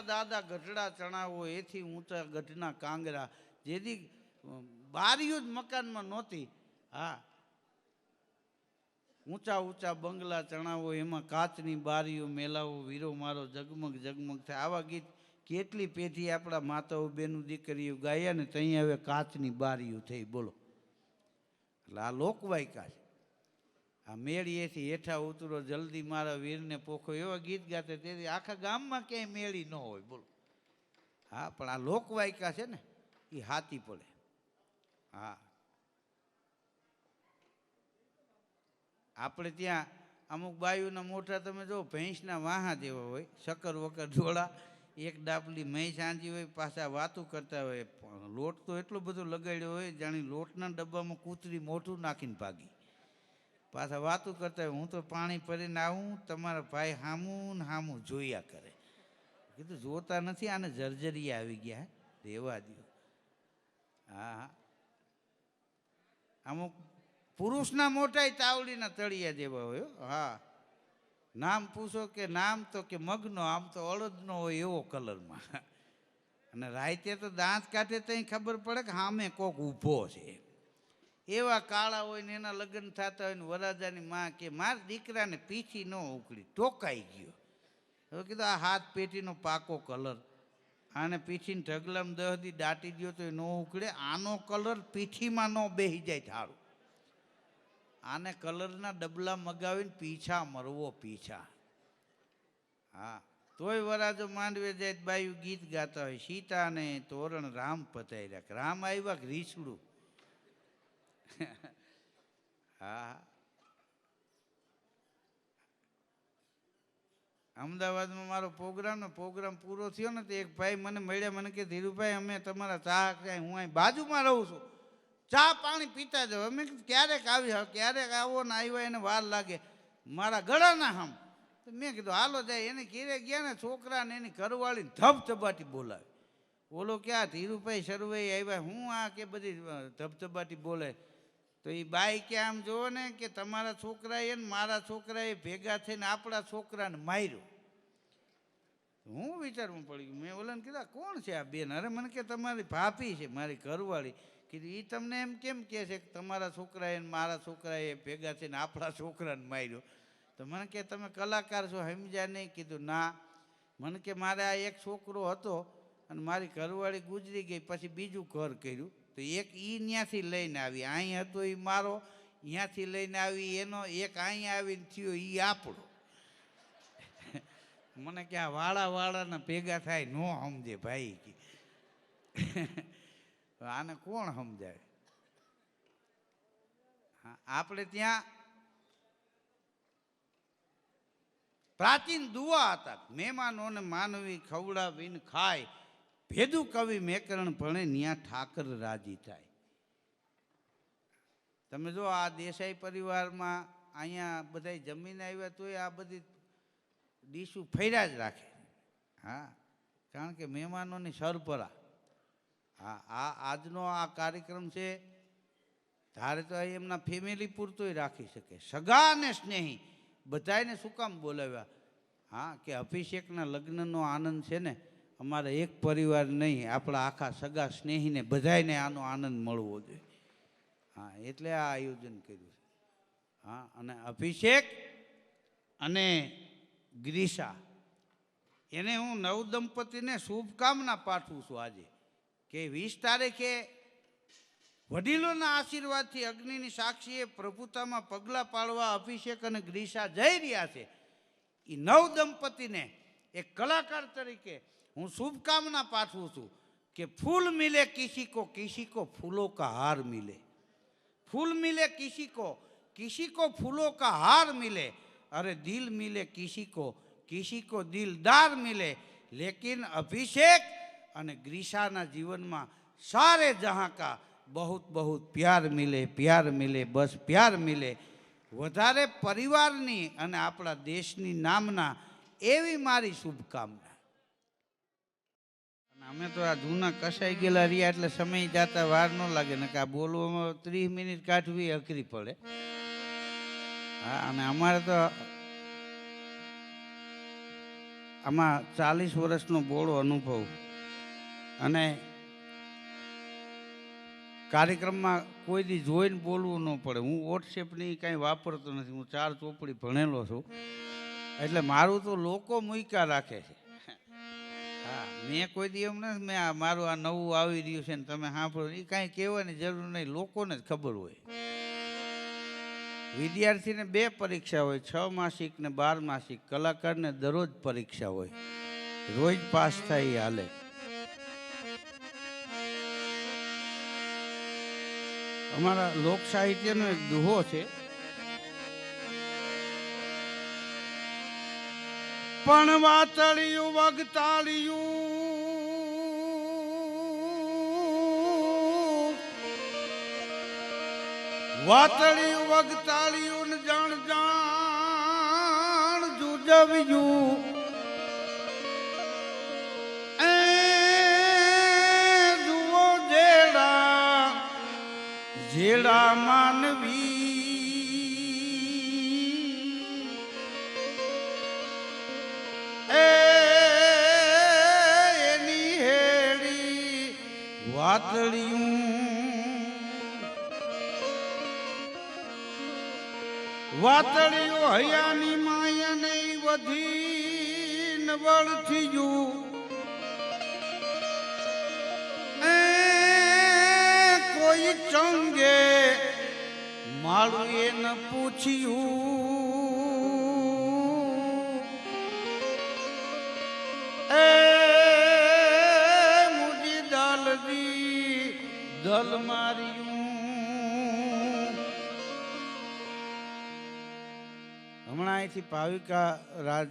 Speaker 1: દાદા ગઢડા ચણાવો, એથી ઊંચા ગઢના કાંગરા. જેથી બારીઓ જ મકાનમાં નહોતી. હા, ઊંચા ઊંચા બંગલા ચણાવો, એમાં કાચની બારીઓ મેલાવો, વીરો મારો જગમગ જગમગ થાય. આવા ગીત કેટલી પેઢી આપણા માતાઓ બેનું દીકરીઓ ગાયા ને ત્યાં હવે કાચની બારીઓ થઈ. બોલો, એટલે આ લોકવાયકા છે. આ મેળીએથી હેઠા ઉતરો, જલ્દી મારા વીરને પોખો, એવા ગીત ગાતે. તેથી આખા ગામમાં ક્યાંય મેળી ન હોય. બોલો, હા, પણ આ લોકવાયકા છે ને એ હાથી પડે. હા, આપણે ત્યાં અમુક બાયુના મોઢા તમે જો ભેંસના વાહા જેવા હોય, શક્કર વકર જોડા, એક ડાપલી મહી સાંજી હોય, પાછા વાતું કરતા હોય. લોટ તો એટલો બધો લગાડ્યો હોય જાણે લોટના ડબ્બામાં કૂતરી મોઢું નાખીને ભાગી. પાછા વાતું કરતા હોય, હું તો પાણી ભરીને આવું, તમારા ભાઈ હામું ને હામું જોયા કરે. કીધું જોતા નથી, આને જર્જરિયા આવી ગયા. રેવા દો. હા, અમુક પુરુષના મોટાઈ તાવડીના તળિયા જેવા હોય. હા, નામ પૂછો કે નામ તો કે મગનો, આમ તો અળદનો હોય એવો કલરમાં. અને રાતે તો દાંત કાઢે તો ખબર પડે કે સામે કોક ઊભો છે. એવા કાળા હોય ને એના લગ્ન થતા હોય ને વરાજાની માં કે મારા દીકરાને પીઠી ન ઉકળી, ટોકાઈ ગયો. હવે કીધું આ હાથ પેટીનો પાકો કલર, આને પીઠીને ઢગલામાં 10 દી દાટી દો તો એ ન ઉકળે. આનો કલર પીઠીમાં ન બેસી જાય થાળું. આને કલરના ડબલા મગાવીને પીછા મરવો પીછા. હા, તોય વરાજો માંડવે જાય બાયું ગીત ગાતા હોય, સીતાને તોરણ રામ પતાર્યા, રામ આવ્યા કે રીછડું. હા, અમદાવાદમાં મારો પ્રોગ્રામ પૂરો થયો ને તો એક ભાઈ મને મળ્યા, મને કે ધીરુભાઈ અમે તમારા ચા ક્યાંય, હું અહીં બાજુમાં રહું છું, ચા પાણી પીતા જાઓ. અમે ક્યારેક આવી, ક્યારેક આવો ને આવ્યા એને વાર લાગે, મારા ગળાના હમ. તો મેં કીધું હાલો જાય. એને ઘેરે ગયા ને છોકરાને એની ઘરવાળીને ધબધબાટી બોલાવે. બોલો ક્યાં ધીરુભાઈ સરવૈયા આવ્યા, હું આ કે બધી ધબધબાટી બોલે. તો એ બાઈ કે આમ જુઓ ને કે તમારા છોકરાએ ને મારા છોકરાએ ભેગા થઈને આપણા છોકરાને માર્યો. હું વિચારવું પડી ગયું. મેં ઓલાને કીધા કોણ છે આ બેન? અરે મને કે તમારી ભાભી છે, મારી ઘરવાળી. કીધું એ તમને એમ કેમ કહે છે કે તમારા છોકરાએ ને મારા છોકરાએ ભેગા થઈને આપણા છોકરાને માર્યો? તો મને કે તમે કલાકાર છો, સમજ્યા નહીં? કીધું ના. મને કે મારે આ એક છોકરો હતો અને મારી ઘરવાળી ગુજરી ગઈ, પછી બીજું ઘર કર્યું, તો એક ત્યાંથી લઈને આવી, અહીં હતો એ મારો, ત્યાંથી લઈને આવી એનો, એક અહીંયા આવીને થયો એ આપણો. મને કે આ વાળાના ભેગા થાય ન સમજે ભાઈ કે. આને કોણ સમજાવે? હા, આપણે ત્યાં પ્રાચીન દુઆ હતા, મહેમાનોને માનવી ખવડાવીને ખાય, ભેદું કવિ મેકરણ ભણે ન્યા ઠાકર રાજી થાય. તમે જો આ દેસાઈ પરિવારમાં અહીંયા બધા જમીને આવ્યા તોય આ બધી ડીશું ફર્યા જ રાખે. હા, કારણ કે મહેમાનોની સરપરા. હા, આજનો આ કાર્યક્રમ છે, ધારે તો એમના ફેમિલી પૂરતોય રાખી શકે. સગા અને સ્નેહી બધાને શું કામ બોલાવ્યા? હા, કે અભિષેકના લગ્નનો આનંદ છે ને, અમારે એક પરિવાર નહીં, આપણા આખા સગા સ્નેહીને બધાને આનો આનંદ મળવો જોઈએ. હા, એટલે આ આયોજન કર્યું છે. હા, અને અભિષેક અને ગ્રીસા એને હું નવદંપતિને શુભકામના પાઠવું છું આજે, કે 20 તારીખે વડીલોના આશીર્વાદથી અગ્નિની સાક્ષીએ પ્રભુતામાં પગલાં પાડવા અભિષેક અને ગ્રીસા જઈ રહ્યા છે. એ નવદંપતિને એક કલાકાર તરીકે હું શુભકામના પાઠવું છું કે ફૂલ મિલે કિસી કો ફૂલો કા હાર મિલે. फूल मिले किसी को फूलों का हार मिले, अरे दिल मिले किसी को दिलदार मिले. लेकिन अभिषेक અને ગ્રીસાના જીવનમાં સારે જહાં કા बहुत बहुत प्यार मिले बस प्यार मिले. વધારે પરિવારની અને આપણા દેશની નામના એવી મારી શુભકામના. અમે તો આ જૂના કસાઈ ગયેલા રહ્યા એટલે સમય જતા વાર ન લાગે ને, કે આ બોલવામાં 30 મિનિટ કાઢવી અઘરી પડે. હા, અને અમારે તો આમાં 40 વર્ષનો બોળો અનુભવ. અને કાર્યક્રમમાં કોઈ દી જોઈને બોલવું ન પડે. હું વોટ્સએપની કાંઈ વાપરતો નથી, હું 4 ચોપડી ભણેલો છું, એટલે મારું તો લોકો મૂક્યા રાખે છે. હા, મેં કોઈ દી એમ નથી મેં મારું આ નવું આવી રહ્યું છે ને તમે સાંભળો, એ કાંઈ કહેવાની જરૂર નહીં, લોકોને જ ખબર હોય. વિદ્યાર્થીને 2 પરીક્ષા હોય, 6 માસિક ને 12 માસિક. કલાકારને દરરોજ પરીક્ષા હોય, રોજ પાસ થાય એ હાલે. અમારા લોક સાહિત્યનો એક દુહો છે, પણ વાતળિયું વગતાળિયું જાણ જાણ જુજવ્યું જેડા માનવી એની હેડી વાતળિયું હૈયાની માયા નહીં વધી નવળથી જુ કોઈ ચંગે મારું એને પૂછ્યું મુજી દલદી દલ માર્યું. હમણાં અહીંથી ભાવિકા રાજ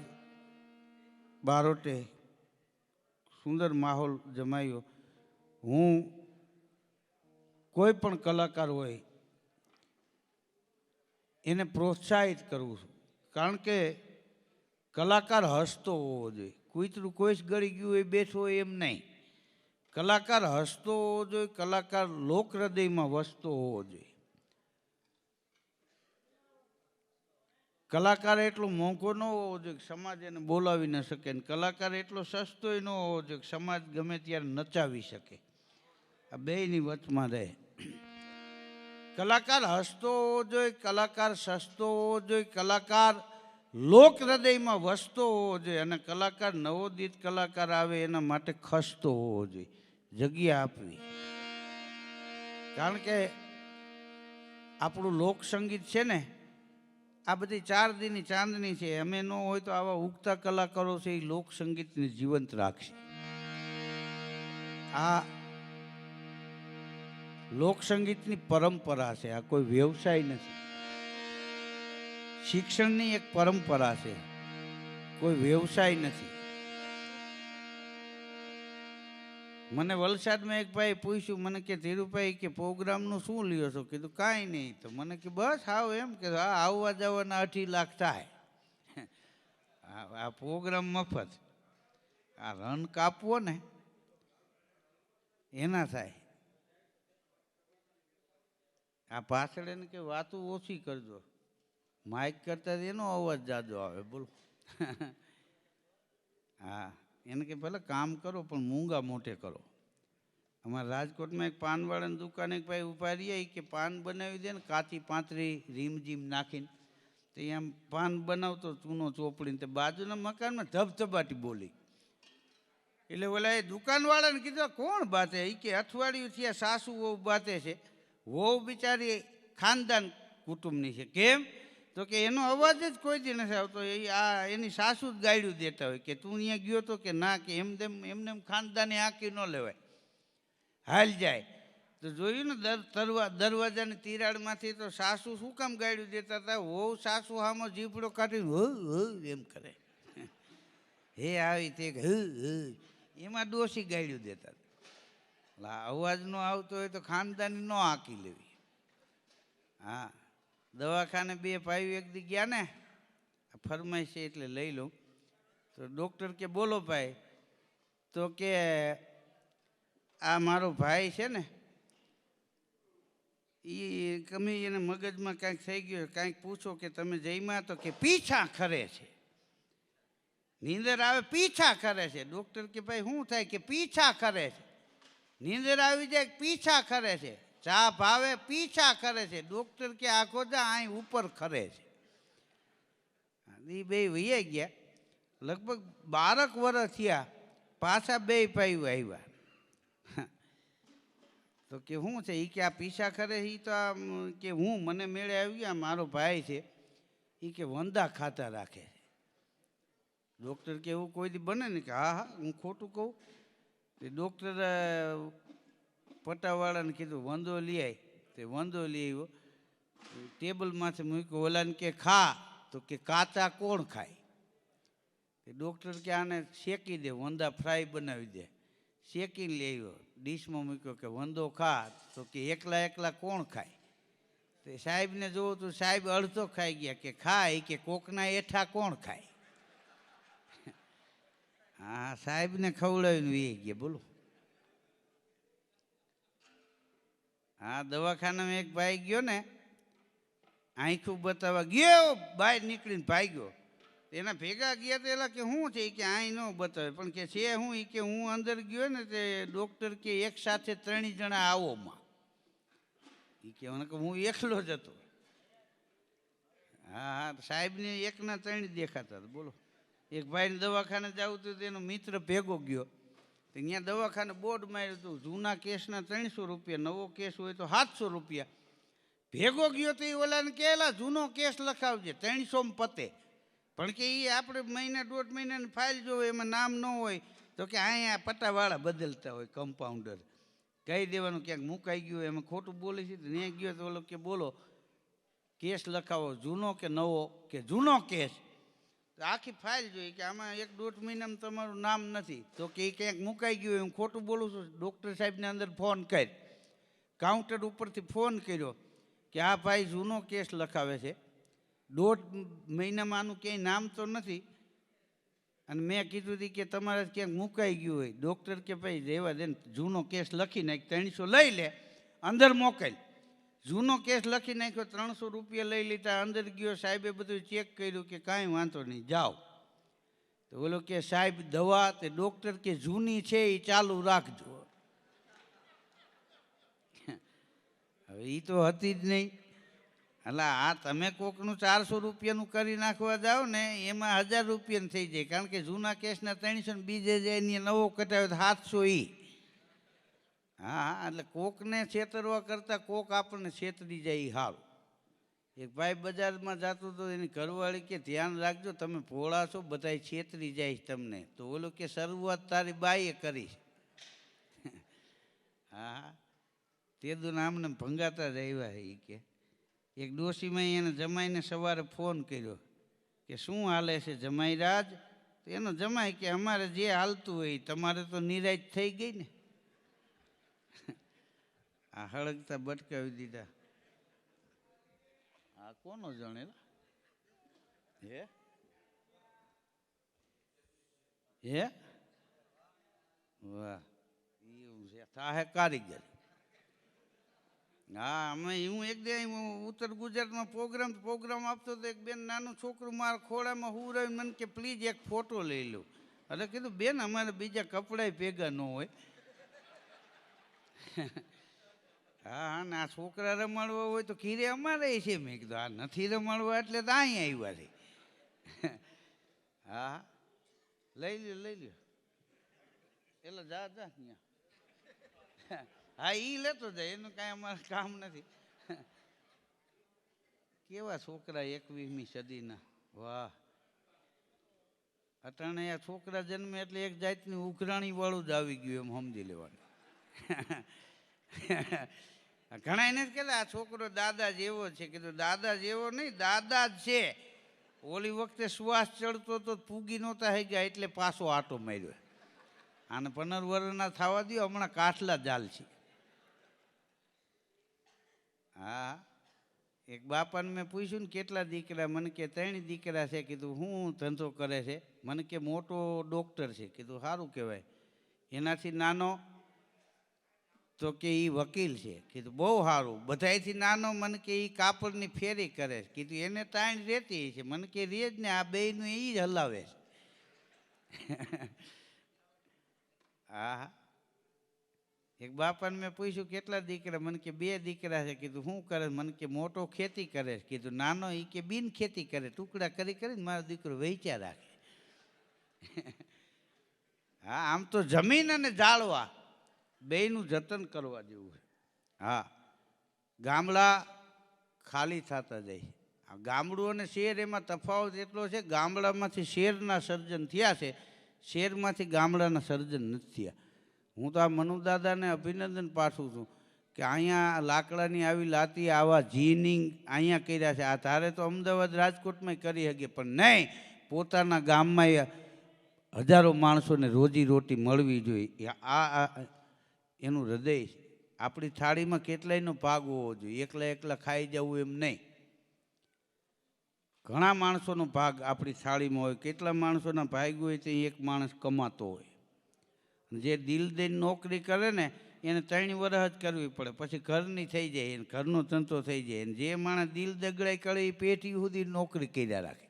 Speaker 1: બારોટે સુંદર માહોલ જમાયો. હું કોઈ પણ કલાકાર હોય એને પ્રોત્સાહિત કરું છું, કારણ કે કલાકાર હસતો હોવો જોઈએ. કૂતરું કોઈ જ ગળી ગયું હોય બેઠો હોય એમ નહીં. કલાકાર હસતો હોવો જોઈએ, કલાકાર લોક હૃદયમાં વસતો હોવો જોઈએ. કલાકાર એટલો મોંઘો ન હોવો જોઈએ સમાજ એને બોલાવી ન શકે, ને કલાકાર એટલો સસ્તોય ન હોવો જોઈએ સમાજ ગમે ત્યારે નચાવી શકે. આ બેયની વચમાં રહે. કલાકાર હસતો હોવો જોઈએ, કલાકાર સસ્તો હોવો જોઈએ, કલાકાર લોક હૃદયમાં વસતો હોવો જોઈએ, અને કલાકાર નવોદિત કલાકાર આવે એના માટે ખસતો હોવો જોઈએ. જગ્યા આપવી. કારણ કે આપણું લોકસંગીત છે ને, આ બધી 4 દીની ચાંદની છે. અમે ન હોય તો આવા ઉગતા કલાકારો છે એ લોકસંગીતને જીવંત રાખશે. આ લોકસંગીતની પરંપરા છે, આ કોઈ વ્યવસાય નથી. શિક્ષણની એક પરંપરા છે, કોઈ વ્યવસાય નથી. મને વલસાડમાં એક ભાઈ પૂછ્યું, મને કે ધીરુભાઈ કે પ્રોગ્રામનું શું લ્યો છો? કીધું કાંઈ નહીં. તો મને કે બસ આવ એમ કે હા આવવા જવાના 2.5 લાખ થાય. આ પ્રોગ્રામ મફત. આ રન કાપવો ને એના થાય. આ પાછળ એને કે વાતું ઓછી કરજો, માઇક કરતા એનો અવાજ જાજો આવે. બોલો. હા, એને કે ભલે કામ કરો પણ મૂંગા મોટે કરો. અમારા રાજકોટમાં એક પાનવાળાની દુકાન એક ભાઈ ઉભા રહ્યા કે પાન બનાવી દે ને કાચી પાંતરી રીમઝીમ નાખીને. તો એમ પાન બનાવતો ચૂનો ચોપડીને, તે બાજુના મકાનમાં ધબધબાટી બોલી. એટલે ઓલા એ દુકાનવાળાને કીધું કોણ બાતે? એ કે અઠવાડિયું થયા સાસુ વહુ બાતે છે. વહુ બિચારી ખાનદાન કુટુંબની છે. કેમ? તો કે એનો અવાજ જ કોઈ દી નથી આવતો. એની સાસુ જ ગાયડું દેતા હોય કે તું અહીંયા ગયો તો કે ના, કે એમને ખાનદાની આંકી ન લેવાય, હાલ જાય. તો જોયું ને દરવાજાની તિરાડમાંથી તો સાસુ શું કામ ગાયડું દેતા હતા? વહુ સાસુ હામાં જીભડો કાઢીને એમ કરે. હે આવી તે એમાં ડોસી ગાયડું દેતા હતા. અવાજ ન આવતો હોય તો ખાનદાની ન આંકી લેવી. હા, દવાખાને 2 ભાઈઓ એક દી ગયા ને, ફરમાઈશ છે એટલે લઈ લઉં. તો ડૉક્ટર કે બોલો ભાઈ. તો કે આ મારો ભાઈ છે ને એ ગમે એને મગજમાં કાંઈક થઈ ગયો, કાંઈક પૂછો કે તમે જઈમાં, તો કે પીછા ખરે છે. નીંદર આવે પીછા કરે છે. ડૉક્ટર કે ભાઈ શું થાય? કે પીછા કરે છે. નીંદર આવી જાય પીછા કરે છે. ચા ભાવે પીછા કરે છે. ડૉક્ટર કે આખો જા અહીં ઉપર ખરે છે. એ બે વૈયા ગયા. લગભગ 12 વર્ષ થયા, પાછા 2 ભાઈઓ આવ્યા. તો કે શું છે? એ કે આ પીછા ખરે એ તો આમ કે હું મને મેળે આવી ગયા, મારો ભાઈ છે એ કે વંદા ખાતા રાખે છે. ડૉક્ટર કે એવું કોઈ દી બને ને? કે હા હા, હું ખોટું કહું? ડૉક્ટર પટાવાળાને કીધું વંદો લઈ આવી. તે વંદો લઈ આવ્યો, ટેબલમાંથી મૂક્યો. ઓલાને કે ખા. તો કે કાચા કોણ ખાય? તે ડૉક્ટર કે આને શેકી દે, વંદા ફ્રાય બનાવી દે. શેકીને લઈ આવ્યો, ડીશમાં મૂક્યો કે વંદો ખા. તો કે એકલા એકલા કોણ ખાય? તે સાહેબને જોવું તો સાહેબ અડધો ખાઈ ગયા. કે ખાય કે કોકના એઠા કોણ ખાય? હા, સાહેબને ખવડાવીને વી ગયા. બોલો. હા, દવાખાનામાં એક ભાઈ ગયો ને, આંખું બતાવવા ગયો, બહાર નીકળીને ભાગ્યો. એના ભેગા ગયા તો એલા કે શું છે કે આઈ ન બતાવે, પણ કે છે હું એ કે હું અંદર ગયો ને તે ડૉક્ટર કે એક સાથે 3 જણા આવોમાં. એ કે હું એકલો જ હતો. હા હા, સાહેબને એકના 3 દેખાતા હતા. બોલો, એક ભાઈને દવાખાને જવું હતું, તેનો મિત્ર ભેગો ગયો. તો અહીંયા દવાખાને બોર્ડ માર્યું હતું, જૂના કેસના 300 રૂપિયા, નવો કેસ હોય તો 700 રૂપિયા. ભેગો ગયો તો એ ઓલાને કહેલા જૂનો કેસ લખાવજે, 300માં પતે. પણ કે એ આપણે મહિના 1.5 મહિનાની ફાઇલ જોવે, એમાં નામ ન હોય તો કે અહીંયા પટ્ટાવાળા બદલતા હોય, કમ્પાઉન્ડર. કહી દેવાનું ક્યાંક મુકાઈ ગયું, એમાં ખોટું બોલે છે. ત્યાં ગયો તો ઓલો કે બોલો કેસ લખાવો, જૂનો કે નવો? કે જૂનો કેસ. તો આખી ફાઇલ જોઈ કે આમાં 1.5 મહિનામાં તમારું નામ નથી. તો કે એ ક્યાંક મુકાઈ ગયું, હું ખોટું બોલું છું. ડૉક્ટર સાહેબને અંદર ફોન કરી, કાઉન્ટર ઉપરથી ફોન કર્યો કે આ ભાઈ જૂનો કેસ લખાવે છે, 1.5 મહિનામાં આનું ક્યાંય નામ તો નથી. અને મેં કીધું હતું કે તમારે ક્યાંક મુકાઈ ગયું હોય. ડૉક્ટર કે ભાઈ રહેવા દે, જૂનો કેસ લખી નાખ, 300 લઈ લે, અંદર મોકલ. જૂનો કેસ લખી નાખ્યો, 300 રૂપિયા લઈ લીધા, અંદર ગયો. સાહેબે બધું ચેક કર્યું કે કાંઈ વાંધો નહીં, જાઓ. તો બોલો કે સાહેબ દવા, તે ડૉક્ટર કે જૂની છે એ ચાલુ રાખજો. હવે એ તો હતી જ નહીં. એટલે આ તમે કોકનું 400 રૂપિયાનું કરી નાખવા જાઓ ને, એમાં 1000 રૂપિયાનું થઈ જાય. કારણ કે જૂના કેસના 300 ને બીજે જાય ને નવો કટાવ્યો તો 700 એ. હા, એટલે કોકને છેતરવા કરતાં કોક આપણને છેતરી જાય એ સારું. એક ભાઈ બજારમાં જતો હતો, એની ઘરવાળી કે ધ્યાન રાખજો, તમે ભોળા છો, બધાય છેતરી જાય તમને. તો ઓલો કે શરૂઆત તારી બાઈએ કરી. હા, તે દુ આમને ભંગાતા જ આવ્યા એ કે. એક ડોશીમાં એને જમાઈને સવારે ફોન કર્યો કે શું હાલે છે જમાઈ રાજ? તો એનો જમાઈ કે અમારે જે હાલતું હોય, તમારે તો નિરાશ થઈ ગઈ ને. આ હળગતા બટકાવી દીધા. આ કોનો જણેલા? હે વાહ, એવું છે, થાહે કારીગર. હા, અમે હું એક દે ઉત્તર ગુજરાતમાં પ્રોગ્રામ આપતો હતો. એક બેન નાનું છોકરું મારા ખોળામાં હું રહ્યું, મને કે પ્લીઝ એક ફોટો લઈ લો. એટલે કીધું બેન અમારે બીજા કપડાય ભેગા ન હોય. હા હા, ને આ છોકરા રમાડવા હોય તો ખીરે અમારે છે. મેં કીધું આ નથી રમાડવા એટલે તો અહીં આવ્યા છે. હા, લઈ લ્યો. એટલે જા ત્યાં. હા, એ લેતો જાય, એનું કાંઈ અમારે કામ નથી. કેવા છોકરા 21મી સદીના. વાહ, અટાણે આ છોકરા જન્મે એટલે એક જાતની ઉઘરાણી વાળું જ આવી ગયું એમ સમજી લેવાનું. ઘણા એને જ કહેતા આ છોકરો દાદા જેવો છે. કીધું દાદા જેવો નહીં, દાદા જ છે. ઓલી વખતે શ્વાસ ચડતો તો પૂગી નહોતા થઈ ગયા એટલે પાછો આટો માર્યો. આને 15 વર્ષના થવા દો, હમણાં કાઠલા જાલ છે. હા, એક બાપાને મેં પૂછ્યું ને કેટલા દીકરા? મને કે 3 દીકરા છે. કીધું હું ધંધો કરે છે? મને કે મોટો ડૉક્ટર છે. કીધું સારું કહેવાય. એનાથી નાનો? તો કે એ વકીલ છે. કીધું બહુ સારું. બધાયથી નાનો? મને કે એ કાપડની ફેરી કરે છે. કીધું એને તાણ રહેતી છે. મને કે રે જ ને, આ બેયનું એ જ હલાવે છે. હા, એક બાપાને મેં પૂછ્યું કેટલા દીકરા? મને કે 2 દીકરા છે. કીધું શું કરે? મને કે મોટો ખેતી કરે છે. કીધું નાનો? એ કે બિન ખેતી કરે, ટુકડા કરી કરીને મારો દીકરો વેચ્યા રાખે. હા, આમ તો જમીન અને જાળવા બેયનું જતન કરવા જેવું છે. હા, ગામડા ખાલી થતા જાય. આ ગામડું અને શહેર એમાં તફાવત એટલો છે, ગામડામાંથી શહેરના સર્જન થયા છે, શહેરમાંથી ગામડાના સર્જન નથી થયા. હું તો આ મનુદાદાને અભિનંદન પાઠવું છું કે અહીંયા લાકડાની આવી લાતી, આવા જીનિંગ અહીંયા કર્યા છે. આ તારે તો અમદાવાદ રાજકોટમાં કરી શકે, પણ નહીં, પોતાના ગામમાં હજારો માણસોને રોજીરોટી મળવી જોઈએ. આ એનું હૃદય છે. આપણી થાળીમાં કેટલાયનો ભાગ હોવો જોઈએ. એકલા ખાઈ જવું એમ નહીં. ઘણા માણસોનો ભાગ આપણી થાળીમાં હોય. કેટલા માણસોના ભાગ હોય તો એક માણસ કમાતો હોય. જે દિલ દઈને નોકરી કરે ને એને 3 વર્ષ જ કરવી પડે, પછી ઘરની થઈ જાય, એને ઘરનો ધંધો થઈ જાય. અને જે માણસ દિલ દગડાઈ કરે એ પેટી સુધી નોકરી કર્યા રાખે.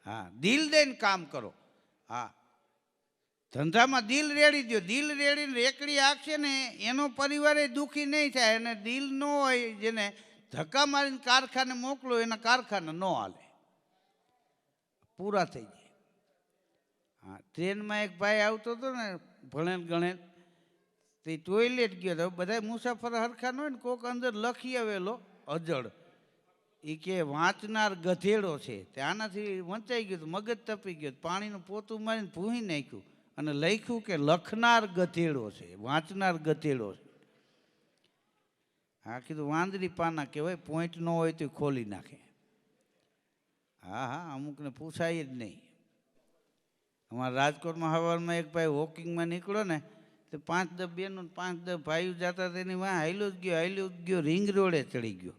Speaker 1: હા, દિલ દઈને કામ કરો. હા, ધંધામાં દિલ રેડી દો. દિલ રેડીને રેકડી આખશે ને એનો પરિવાર દુઃખી નહીં થાય. અને દિલ ન હોય જેને ધક્કા મારીને કારખાને મોકલો, એના કારખાને ન હાલે, પૂરા થઈ જાય. હા, ટ્રેનમાં એક ભાઈ આવતો હતો ને ભણેલ ગણેલ, તે ટોયલેટ ગયો હતો. બધા મુસાફર હરખા ન હોય ને, કોક અંદર લખી આવેલો અજળ, એ કે વાંચનાર ગધેડો છે. તે આનાથી વંચાઈ ગયું, મગજ તપી ગયો, પાણીનું પોતું મારીને ભૂહી નાખ્યું અને લખ્યું કે લખનાર ગધેડો છે, વાંચનાર ગધેડો છે. હા, કીધું વાંદરી પાના કહેવાય, પોઈન્ટ ન હોય તો ખોલી નાખે. હા હા, અમુકને પૂછાય જ નહીં. અમારા રાજકોટમાં સવારમાં એક ભાઈ વોકિંગમાં નીકળ્યો ને, તો 5-10 બહેનો 5-10 ભાઈઓ જતા તેની વાં હાલ્યો જ ગયો, રિંગ રોડે ચડી ગયો.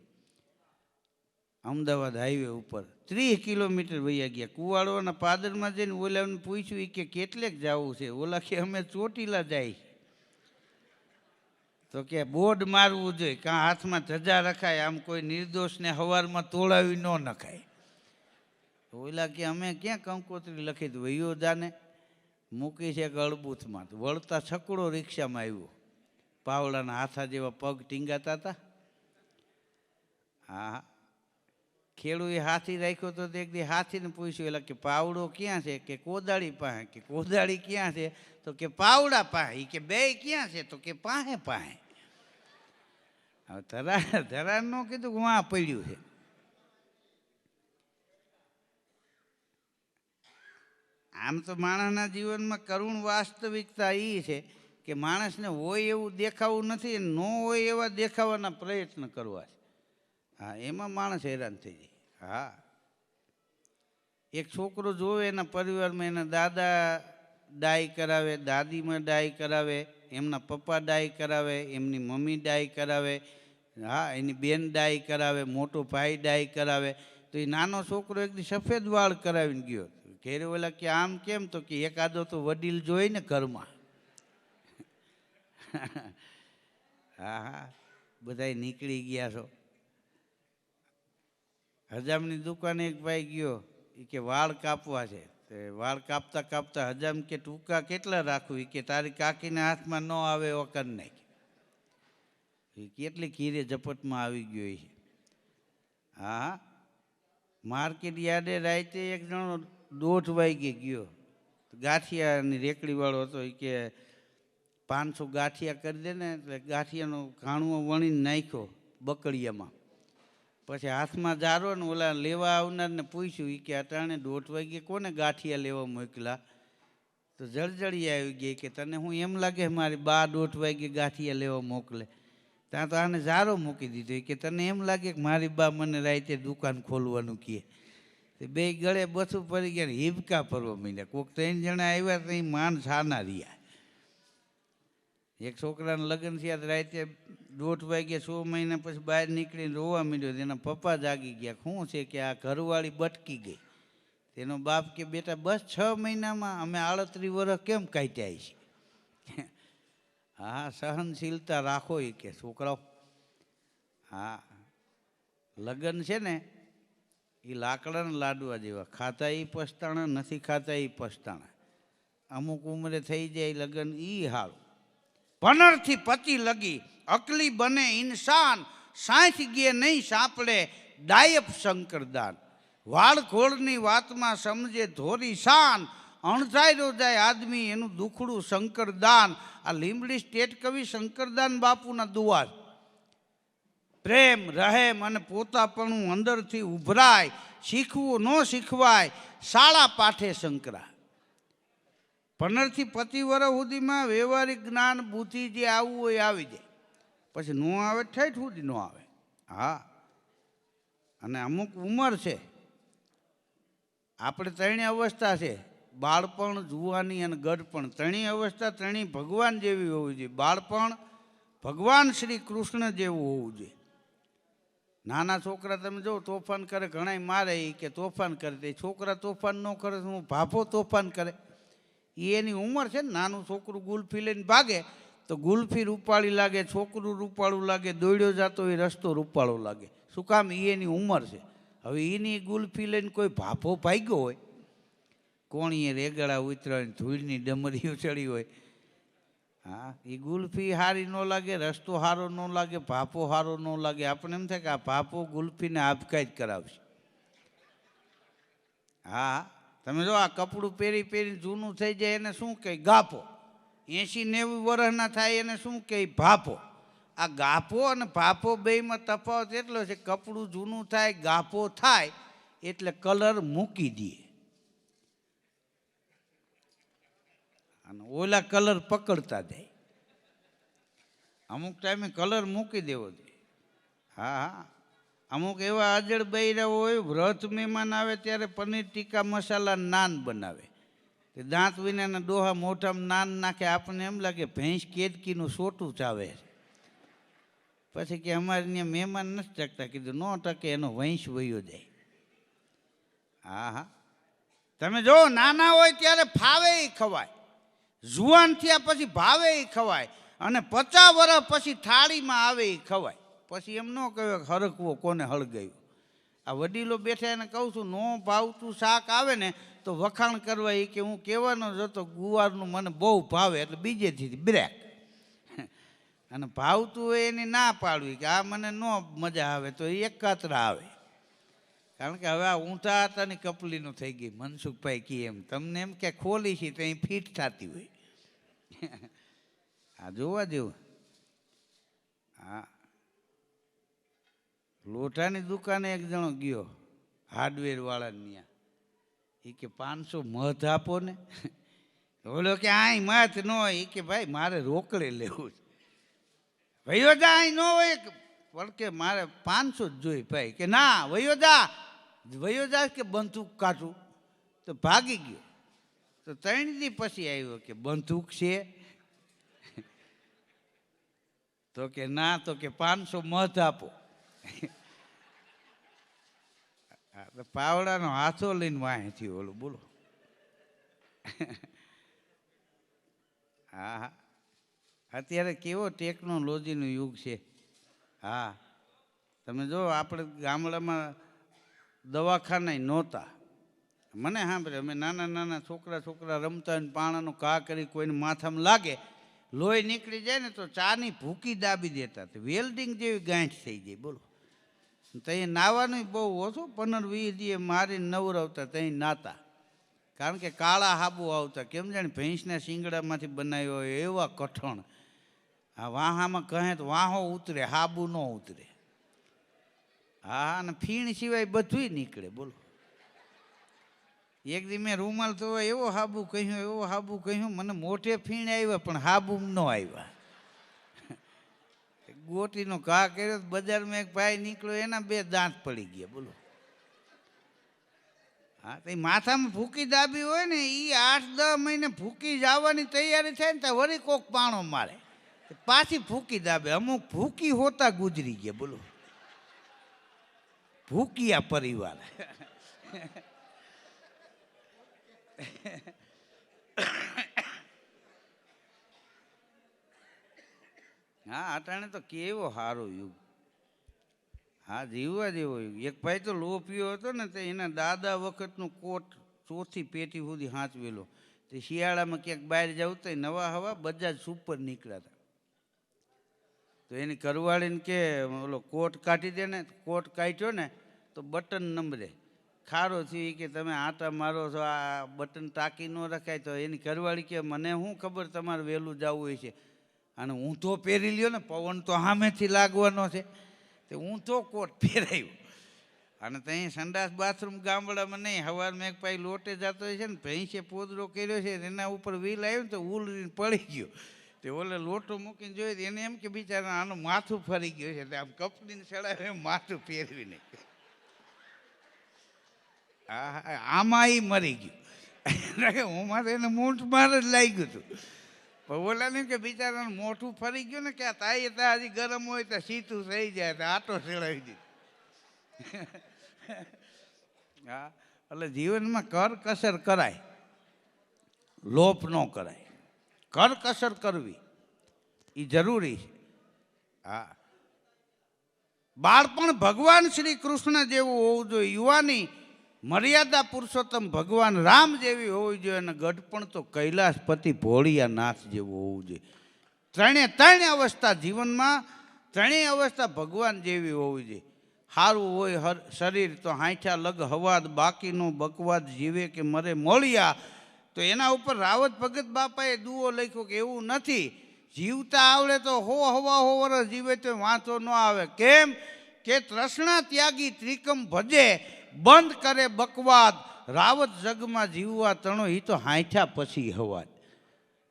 Speaker 1: અમદાવાદ હાઈવે ઉપર 30 કિલોમીટર વૈયા ગયા. કુવાડોના પાદરમાં જઈને ઓલાને પૂછ્યું, એ કે કેટલેક જવું છે? ઓલા કે અમે ચોટીલા જાય. તો કે બોર્ડ મારવું જોઈએ, કાં હાથમાં ધજા રખાય, આમ કોઈ નિર્દોષને સવારમાં તોડાવી ન નખાય. ઓલા કે અમે ક્યાં કંકોત્રી લખી દઉં, વૈયો જાને મૂકી છે ગળબૂથમાં. વળતા છકડો રિક્ષામાં આવ્યો, પાવડાના હાથા જેવા પગ ટીંગાતા હતા. હા, ખેડૂએ હાથી રાખ્યો તો એક દી હાથીને પૂછ્યું, એટલે કે પાવડો ક્યાં છે? કે કોદાળી પાસે. કે કોદાળી ક્યાં છે? તો કે પાવડા પાસે. કે બે ક્યાં છે? તો કે પાસે પાસે. હવે ધરાર નો કીધું કે વાં પડ્યું છે. આમ તો માણસના જીવનમાં કરુણ વાસ્તવિકતા એ છે કે માણસને હોય એવું દેખાવું નથી, ન હોય એવા દેખાવાના પ્રયત્ન કરવા છે. હા, એમાં માણસ હેરાન થઈ જાય. હા, એક છોકરો જોવે એના પરિવારમાં એના દાદા ડાય કરાવે, દાદીમાં ડાય કરાવે, એમના પપ્પા ડાય કરાવે, એમની મમ્મી ડાય કરાવે, હા, એની બેન ડાય કરાવે, મોટો ભાઈ ડાય કરાવે. તો એ નાનો છોકરો એક દી સફેદ વાળ કરાવીને ગયો. ઘેરે ઓલા કે આમ કેમ? તો કે એકાદો તો વડીલ જોઈ ને ઘરમાં. હા હા, બધા નીકળી ગયા છો. હજામની દુકાને એક ભાઈ ગયો, એ કે વાળ કાપવા છે. તે વાળ કાપતા કાપતા હજામ કે ટૂંકા કેટલા રાખવું? એ કે તારી કાકીના હાથમાં ન આવે એવો કર નાખ. એ કેટલી ખીરે ઝપટમાં આવી ગયો છે. હા, માર્કેટ યાર્ડે રાતે એક જણો 1:30 વાગે ગયો, ગાંઠિયાની રેકડી વાળો હતો. એ કે 500 ગાંઠિયા કરી દે ને. એટલે ગાંઠિયાનો ઘાણવો વણીને નાખ્યો બકડિયામાં. પછી હાથમાં જારો ને ઓલા લેવા આવનારને પૂછ્યું, એ કે અટાણે 1:30 વાગે કોને ગાંઠિયા લેવા મોકલા? તો જળજળી આવી ગઈ કે તને હું એમ લાગે મારી બા 1:30 વાગે ગાંઠિયા લેવા મોકલે? ત્યાં તો આને જારો મૂકી દીધો કે તને એમ લાગે કે મારી બા મને રાતે દુકાન ખોલવાનું કહે? તે બે ગળે બસું પડી ગયા ને હિબકા ફરવા માંડ્યા. કોઈક 3 જણા આવ્યા તો એ માન છાના રહ્યા. એક છોકરાના લગ્ન થયા રાતે 1:30 વાગે 6 મહિના પછી બહાર નીકળીને રોવા માંડ્યો. એના પપ્પા જાગી ગયા. શું છે? કે આ ઘરવાળી બટકી ગઈ. તેનો બાપ કે બેટા બસ 6 મહિનામાં અમે 38 વર્ષ કેમ કાઢ્યા છીએ? હા, સહનશીલતા રાખો એ કે છોકરાઓ. હા, લગ્ન છે ને એ લાકડાના લાડવા જેવા, ખાતા એ પસ્તાણા, નથી ખાતા એ પસ્તાણા. અમુક ઉંમરે થઈ જાય લગ્ન એ હારું. ભણરથી પતિ લગી અકલી બને ઇન્સાન, 60 ગે નહીં સાંપડે ડાયપ શંકરદાન. વાળ ઘોળની વાતમાં સમજે ધોરી શાન, અણધાય રોજાય આદમી એનું દુખડું શંકરદાન. આ લીંબડી સ્ટેટ કવિ શંકરદાન બાપુના દુઆ. પ્રેમ રહેમ અને પોતાપણું અંદરથી ઉભરાય, શીખવું ન શીખવાય શાળા પાઠે શંકરા. 15થી 25 વર્ષ સુધીમાં વ્યવહારિક જ્ઞાન બુદ્ધિ જે આવવું હોય આવી જાય, પછી ન આવે 60 સુધી ન આવે. હા, અને અમુક ઉંમર છે. આપણે 3 અવસ્થા છે, બાળપણ, જુવાની અને ગઢપણ. 3 અવસ્થા 3 ભગવાન જેવી હોવી જોઈએ. બાળપણ ભગવાન શ્રી કૃષ્ણ જેવું હોવું જોઈએ. નાના છોકરા તમે જો તોફાન કરે, ઘણા મારે એ કે તોફાન કરે. તે છોકરા તોફાન ન કરે તો હું ભાભો તોફાન કરે? એ એની ઉંમર છે ને. નાનું છોકરું ગુલ્ફી લઈને ભાગે તો ગુલ્ફી રૂપાળી લાગે, છોકરું રૂપાળું લાગે, દોડ્યો જતો એ રસ્તો રૂપાળો લાગે. શું કામ? એની ઉંમર છે. હવે એની ગુલ્ફી લઈને કોઈ ભાભો ભાગ્યો હોય, કોણીએ રેગડા ઉતરાય, ધૂળની ડમરીઓ ચડી હોય, હા, એ ગુલ્ફી સારી ન લાગે, રસ્તો સારો ન લાગે, ભાપો સારો ન લાગે. આપણે એમ થાય કે આ ભાપો ગુલ્ફીને આપકાઈ જ કરાવશે. હા, તમે જો આ કપડું પહેરી પહેરી જૂનું થઈ જાય એને શું કહે? ગાપો. 80-90 વર્ષના થાય એને શું કહે? ભાપો. આ ગાપો અને ભાપો બેયમાં તફાવત એટલો છે, કપડું જૂનું થાય, ગાપો થાય એટલે કલર મૂકી દે અને ઓલા કલર પકડતા જાય. અમુક ટાઈમે કલર મૂકી દેવો જોઈએ. હા હા, અમુક એવા અજળ બૈરા હોય, વ્રત મહેમાન આવે ત્યારે પનીર ટીકા મસાલા નાન બનાવે, દાંત વિનાના ડોહા મોઢામાં નાન નાખે, આપણને એમ લાગે ભેંસ કેદકીનું સોટું ચાવે છે. પછી કે અમારે ત્યાં મહેમાન નથી ટકતા. કીધું ન ટકે, એનો વંશ વયો જાય. હા હા, તમે જો નાના હોય ત્યારે ફાવે એ ખવાય, જુવાન થયા પછી ભાવે એ ખવાય, અને 50 વર્ષ પછી થાળીમાં આવે એ ખવાય. પછી એમ ન કહેવાય હરકવો કોને હળગાયું. આ વડીલો બેઠા એને કહું છું, ન ભાવતું શાક આવે ને તો વખાણ કરવા. એ કે હું કહેવાનો જ હતો ગુવારનું મને બહુ ભાવે, એટલે બીજેથી બ્રેક. અને ભાવતું હોય એની ના પાડવી કે આ મને ન મજા આવે, તો એક કાતરા આવે. કારણ કે હવે આ ઊંધા હાથાની કપલીનું થઈ ગઈ. મનસુખભાઈ કહે એમ, તમને એમ કે ખોલી છે તો અહીં ફીટ થતી હોય. આ જોવા જેવું. હા, લોટાની દુકાને એક જણો ગયો હાર્ડવેર વાળાને ત્યાં. એ કે 500 મધ આપો ને. બોલો કે આય મધ ન હોય. એ કે ભાઈ મારે રોકડે લેવું છે. વયો જા, અહીં ન હોય. પણ કે મારે 500 જ જોઈ. ભાઈ કે ના, વયો જા કે બંદૂક કાઢું. તો ભાગી ગયો. તો 3 દી પછી આવ્યો કે બંદૂક છે. તો કે ના, તો કે 500 મધ આપો. પાવડાનો હાથો લઈને વાંચી ઓલું. બોલો. હા હા, અત્યારે કેવો ટેકનોલોજીનો યુગ છે. હા, તમે જો આપણે ગામડામાં દવાખાના નહોતા. મને સાંભળે, અમે નાના નાના છોકરા રમતા હોય, પાણાનો ઘા કરી કોઈને માથામાં લાગે, લોહી નીકળી જાય ને તો ચાની ભૂકી દાબી દેતા. વેલ્ડિંગ જેવી ગાંઠ થઈ જાય. બોલો. ત્યાં નાવાનું બહુ ઓછું, 15-20 દીએ મારીને નવરાવતા ત્યાં નાતા. કારણ કે કાળા હાબુ આવતા, કેમ જાણે ભેંસના શિંગડામાંથી બનાવ્યો હોય એવા કઠણ. આ વાહામાં કહે તો વાહો ઉતરે, હાબુ ન ઉતરે. હા, અને ફીણ સિવાય બધુંય નીકળે. બોલો. એક દી મેં રૂમાલ તો એવો હાબુ કહ્યું, મને મોઢે ફીણ આવ્યા પણ હાબુ ન આવ્યા. ગોટીનો ઘા કર્યો, બજારમાં એક ભાઈ નીકળ્યો, એના 2 દાંત પડી ગયા. બોલો. હા, તો માથામાં ભૂકી દાબી હોય ને, એ 8-10 મહિને ભૂકી જવાની તૈયારી થાય ને ત્યાં વળી કોક પાણો મારે, પાછી ભૂકી દાબે. અમુક ભૂકી હોતા ગુજરી ગયા. બોલો. ભૂકિયા પરિવાર. હા, અટાણે તો કેવો સારો યુગ. હા, જીવવા જેવો યુગ. એક ભાઈ તો લોભિયો હતો ને, તે એના દાદા વખતનો કોટ 4થી પેટી સુધી હાંચવેલો. તે શિયાળામાં ક્યાંક બહાર જવું તો નવા હવા બજાજ સુપર નીકળ્યા હતા. તો એની ઘરવાળીને કે ઓલો કોટ કાઢી દે ને. કોટ કાઢ્યો ને તો બટન નંબરે ખારો થયો. કે તમે આટા મારો છો, આ બટન ટાંકી ન રખાય. તો એની ઘરવાળી કે મને શું ખબર તમારે વહેલું જવું હોય છે, અને ઊંધો પહેરી લ્યો ને, પવન તો સામેથી લાગવાનો છે. તે ઊંધો કોટ પહેરાયો. અને ત્યાં સંડાસ બાથરૂમ ગામડામાં નહીં. સવારમાં એક પાઈ લોટે જતો હોય છે ને, ભેંસે પોદરો કર્યો છે, એના ઉપર વ્હીલ આવ્યો ને તો ઉલરીને પડી ગયો. તે ઓલે લોટો મૂકીને જોયું, એને એમ કે બિચારા આનું માથું ફરી ગયું છે. એટલે આમ કપડીને ચડાવે એમ માથું પહેરવીને. હા, આમાં એ મરી ગયું. હું મારે એને મૂંઠ માર જ લાગ્યું હતું. પણ ઓલાને કે બિચારાનું મોઢું ફરી ગયું ને, કે આ તાઈ ત્યાં હજી ગરમ હોય તો સીધું થઈ જાય, તો આટો ચડાવી દીધું. હા, એટલે જીવનમાં કરકસર કરાય, લોપ ન કરાય. કરકસર કરવી. એ જરૂરી છે. હા, બાળપણ ભગવાન શ્રી કૃષ્ણ જેવું હોવું જોઈએ, યુવાની મર્યાદા પુરુષોત્તમ ભગવાન રામ જેવી હોવી જોઈએ, અને ગઢપણ તો કૈલાસપતિ ભોળિયાનાથ જેવું હોવું જોઈએ. ત્રણ અવસ્થા જીવનમાં, ત્રણેય અવસ્થા ભગવાન જેવી હોવી જોઈએ. સારું હોય શરીર તો હાંઠા લગ હવાદ, બાકીનો બકવાદ જીવે કે મરે મોળિયા. તો એના ઉપર રાવત ભગત બાપાએ દુઓ લખ્યો કે એવું નથી, જીવતા આવડે તો હવા વર્ષ જીવે તો વાંચો ન આવે. કેમ કે તૃષ્ણા ત્યાગી ત્રિકમ ભજે, બંધ કરે બકવાદ, રાવત જગમાં જીવવા તણો એ તો હાંઠ્યા પછી હવાદ.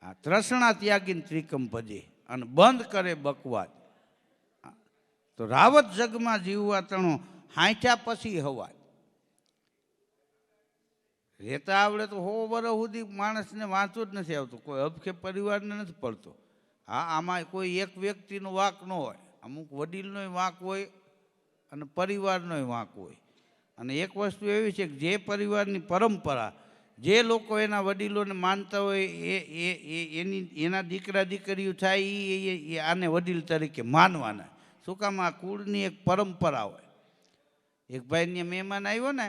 Speaker 1: આ તૃષ્ણા ત્યાગીને ત્રિકમ ભજે અને બંધ કરે બકવાદ, તો રાવત જગમાં જીવવા તણો હાંઠ્યા પછી હવાદ. રહેતા આવડે તો વર્ષ સુધી માણસને વાંચવું જ નથી આવતું, કોઈ અબખે પરિવારને નથી પડતો. હા, આમાં કોઈ એક વ્યક્તિનો વાંક ન હોય, અમુક વડીલનોય વાંક હોય અને પરિવારનોય વાંક હોય. અને એક વસ્તુ એવી છે કે જે પરિવારની પરંપરા, જે લોકો એના વડીલોને માનતા હોય એના દીકરા દીકરીઓ થાય એ આને વડીલ તરીકે માનવાના. શું કામ? આ કુળની એક પરંપરા હોય. એક ભાઈને મહેમાન આવ્યો ને,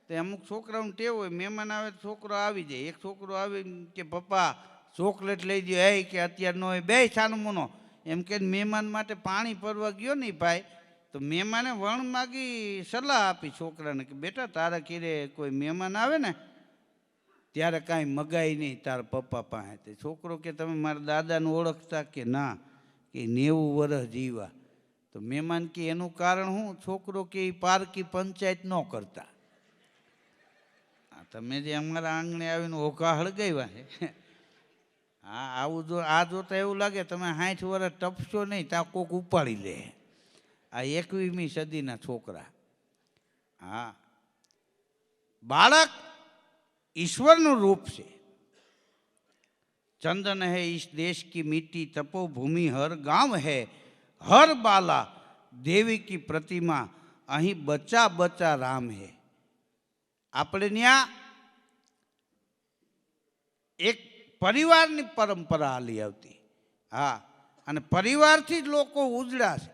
Speaker 1: તો અમુક છોકરાઓને ટેવ હોય, મહેમાન આવે તો છોકરો આવી જાય. એક છોકરો આવે કે પપ્પા ચોકલેટ લઈ દો, કે અત્યારે નો હોય, બે છાનું મોનો એમ કે મહેમાન માટે પાણી ભરવા ગયો ને ભાઈ, તો મહેમાને વણ માગી સલાહ આપી છોકરાને કે બેટા તારા ઘરે કોઈ મહેમાન આવે ને ત્યારે કાંઈ મગાય નહીં તારા પપ્પા પાસે. તે છોકરો કે તમે મારા દાદાને ઓળખતા? કે ના, કે 90 વર્ષ જીવા. તો મહેમાન કે એનું કારણ શું? છોકરો કે પારકી પંચાયત ન કરતા. તમે જે અમારા આંગણે આવીને ઓઘા હળગાવ્યા છે, હા, આવું જો આ જોતા એવું લાગે તમે 60 વર્ષ ટપશો નહીં ત્યાં કોક ઉપાડી લે. આ 21મી સદીના છોકરા. હા, બાળક ઈશ્વરનું રૂપ છે. ચંદન હૈ ઇસ દેશ કી મિટ્ટી, તપોભૂમિ હર ગાંવ હૈ, હર બાલા દેવી કી પ્રતિમા, અહીં બચ્ચા બચ્ચા રામ હૈ. આપણે ત્યાં એક પરિવારની પરંપરા હાલી આવતી. હા, અને પરિવારથી જ લોકો ઉજળા છે.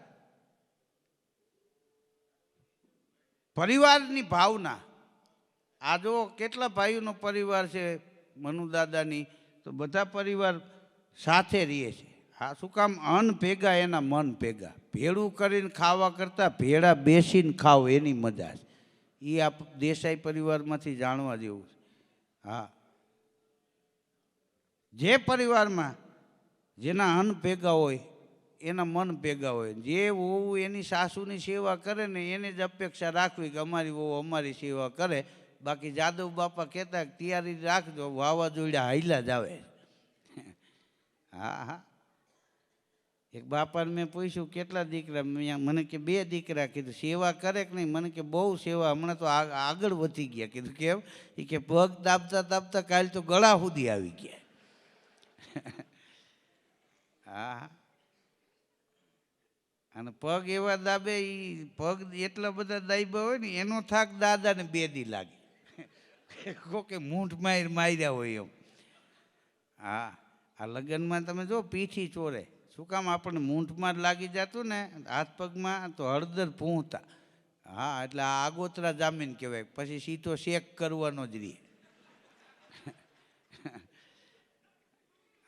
Speaker 1: પરિવારની ભાવના. આ જો કેટલા ભાઈઓનો પરિવાર છે મનુદાદાની, તો બધા પરિવાર સાથે રહીએ છે. હા, શું કામ? અન્ન ભેગા એના મન ભેગા. ભેળું કરીને ખાવા કરતાં ભેળા બેસીને ખાવ એની મજા છે. એ આ દેસાઈ પરિવારમાંથી જાણવા જેવું છે. હા, જે પરિવારમાં જેના અન્ન ભેગા હોય એના મન ભેગા હોય. જે વહુ એની સાસુની સેવા કરે ને એને જ અપેક્ષા રાખવી કે અમારી વહુ અમારી સેવા કરે. બાકી જાદવ બાપા કહેતા તૈયારી રાખજો, વાવાઝોડા હાઈલા જ આવે. હા હા, એક બાપાને મેં પૂછ્યું કેટલા દીકરા? મને કે 2 દીકરા. કીધું સેવા કરે કે નહીં? મને કે બહુ સેવા, હમણાં તો આગળ વધી ગયા. કીધું કેમ? એ કે પગ દાબતા દાબતા કાલ તો ગળા સુધી આવી ગયા. હા, અને પગ એવા દાબે, એ પગ એટલા બધા દાબ્યા હોય ને એનો થાક દાદાને 2 દી લાગે. કોકે મૂંઠ માર્યા હોય એમ. હા, આ લગ્નમાં તમે જો પીઠી ચોરે. શું કામ? આપણને મૂંઠમાં જ લાગી જતું ને હાથ પગમાં, તો હળદર પૂંતા. હા, એટલે આ આગોતરા જામીન કહેવાય. પછી સીધો શેક કરવાનો જ રહે.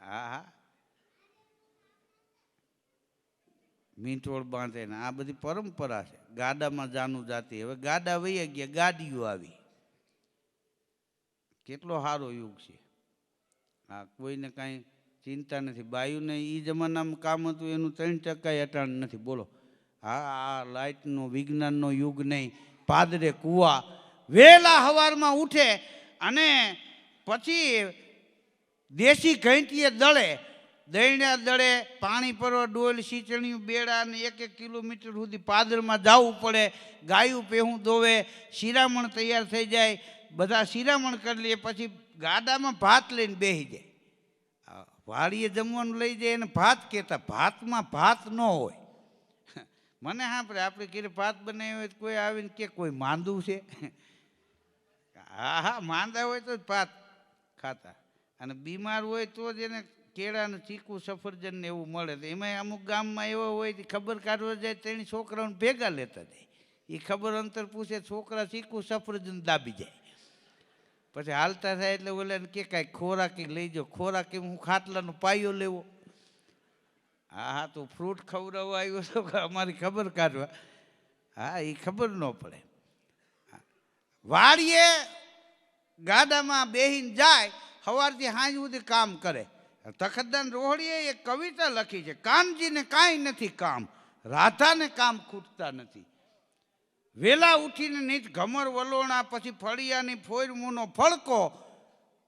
Speaker 1: હા હા, મીંટોળ બાંધે ને આ બધી પરંપરા છે. ગાડામાં જાનું જાતી. હવે ગાડા વહી ગયા, ગાડીઓ આવી. કેટલો સારો યુગ છે. હા, કોઈને કાંઈ ચિંતા નથી. બાયુને એ જમાનામાં કામ હતું એનું 3% અટાણ નથી. બોલો. હા, આ લાઇટનો વિજ્ઞાનનો યુગ નહીં. પાદરે કૂવા, વહેલા સવારમાં ઉઠે અને પછી દેશી ઘંટીએ દળે, દહીંડા દળે, પાણી પરવા ડોલ સીચણીયું બેડા, અને 1 કિલોમીટર સુધી પાદરમાં જવું પડે. ગાયું પહેવું દોવે, શિરામણ તૈયાર થઈ જાય, બધા શિરામણ કરી લે. પછી ગાડામાં ભાત લઈને બેસી જાય. વાડીએ જમવાનું લઈ જાય એને ભાત કહેતા. ભાતમાં ભાત ન હોય. મને સાંભળે આપણે ઘરે ભાત બનાવ્યો હોય તો કોઈ આવીને કે કોઈ માંદું છે? હા હા, માંદા હોય તો જ ભાત ખાતા, અને બીમાર હોય તો જ એને કેળા ને ચીકુ સફરજન ને એવું મળે. તો એમાં અમુક ગામમાં એવો હોય કે ખબર કાઢવા જાય તેની છોકરાઓને ભેગા લેતા જાય. એ ખબર અંતર પૂછે, છોકરા ચીકુ સફરજન દાબી જાય. પછી હાલતા થાય એટલે ઓલાને કે કાંઈ ખોરાકી લઈ જાઓ. ખોરાકી હું ખાટલાનો પાયો લેવો? હા હા, તો ફ્રૂટ ખવડાવવા આવ્યો છો કે અમારી ખબર કાઢવા? હા, એ ખબર ન પડે. વાડીએ ગાડામાં બેહીને જાય, સવારથી સાંજ સુધી કામ કરે. તખતદાન રોહડીએ એક કવિતા લખી છે, કાનજીને કાંઈ નથી કામ, રાધાને કામ ખૂટતા નથી. વેલા ઉઠીને નીચ ઘમર વલોણા, પછી ફળિયાની ફોરમૂનો ફળકો,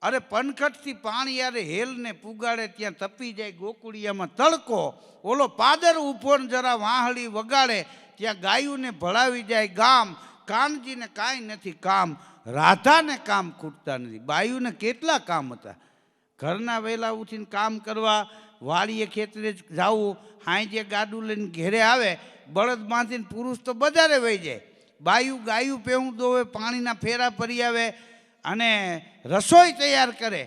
Speaker 1: અરે પનખટથી પાણી યારે હેલને પુગાડે, ત્યાં તપી જાય ગોકુળિયામાં તડકો. ઓલો પાદર ઉભો ને જરા વાહળી વગાડે, ત્યાં ગાયુંને ભળાવી જાય ગામ. કાનજીને કાંઈ નથી કામ, રાધાને કામ ખૂટતા નથી. બાયુને કેટલા કામ હતા. ઘરના વહેલા ઉઠીને કામ કરવા, વાડીએ ખેતરે જવું, હાંજે ગાડું લઈને ઘેરે આવે. બળદ બાંધીને પુરુષ તો બજારે વહી જાય. બાયું ગાયું પેહું દોવે, પાણીના ફેરા ભરી આવે અને રસોઈ તૈયાર કરે.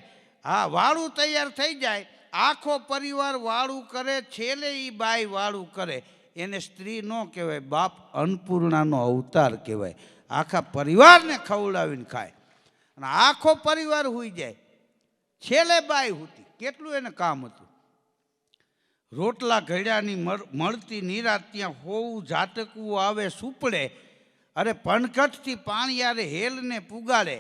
Speaker 1: હા, વાળું તૈયાર થઈ જાય, આખો પરિવાર વાળું કરે, છેલ્લે એ બાઈ વાળું કરે. એને સ્ત્રી ન કહેવાય, બાપ અન્નપૂર્ણાનો અવતાર કહેવાય. આખા પરિવારને ખવડાવીને ખાય અને આખો પરિવાર સૂઈ જાય, છેલ્લે બાઈ હુતી. કેટલું એને કામ હતું. રોટલા ઘડ્યાની મળતી નિરાત, ત્યાં હોવું ઝાટકવું આવે સુપડે, અરે પનખટથી પાણી યારે હેલને પુગાડે,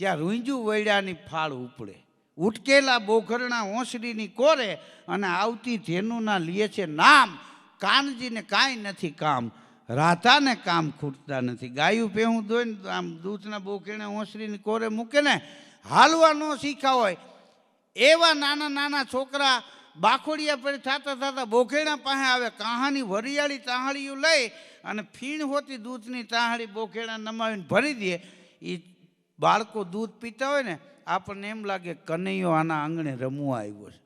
Speaker 1: ત્યાં રૂંજું વૈડાની ફાળ ઉપડે. ઉટકેલા બોઘરણા ઓસરીની કોરે, અને આવતી ધેનુના લીએ છે નામ. કાનજીને કાંઈ નથી કામ, રાધાને કામ ખૂટતા નથી. ગાયું પેહું દોઈને આમ દૂધના બોઘરણા ઓસરીની કોરે મૂકે ને, હાલવા ન શીખા હોય એવા નાના નાના છોકરા બાખોડિયા પર થતા થતા બોઘેડા પાસે આવે. કહાની વરિયાળી તાહળીઓ લઈ અને ફીણ હોતી દૂધની તાહળી બોઘેડા નમાવીને ભરી દે. એ બાળકો દૂધ પીતા હોય ને, આપણને એમ લાગે કનૈયો આના આંગણે રમવા આવ્યો છે.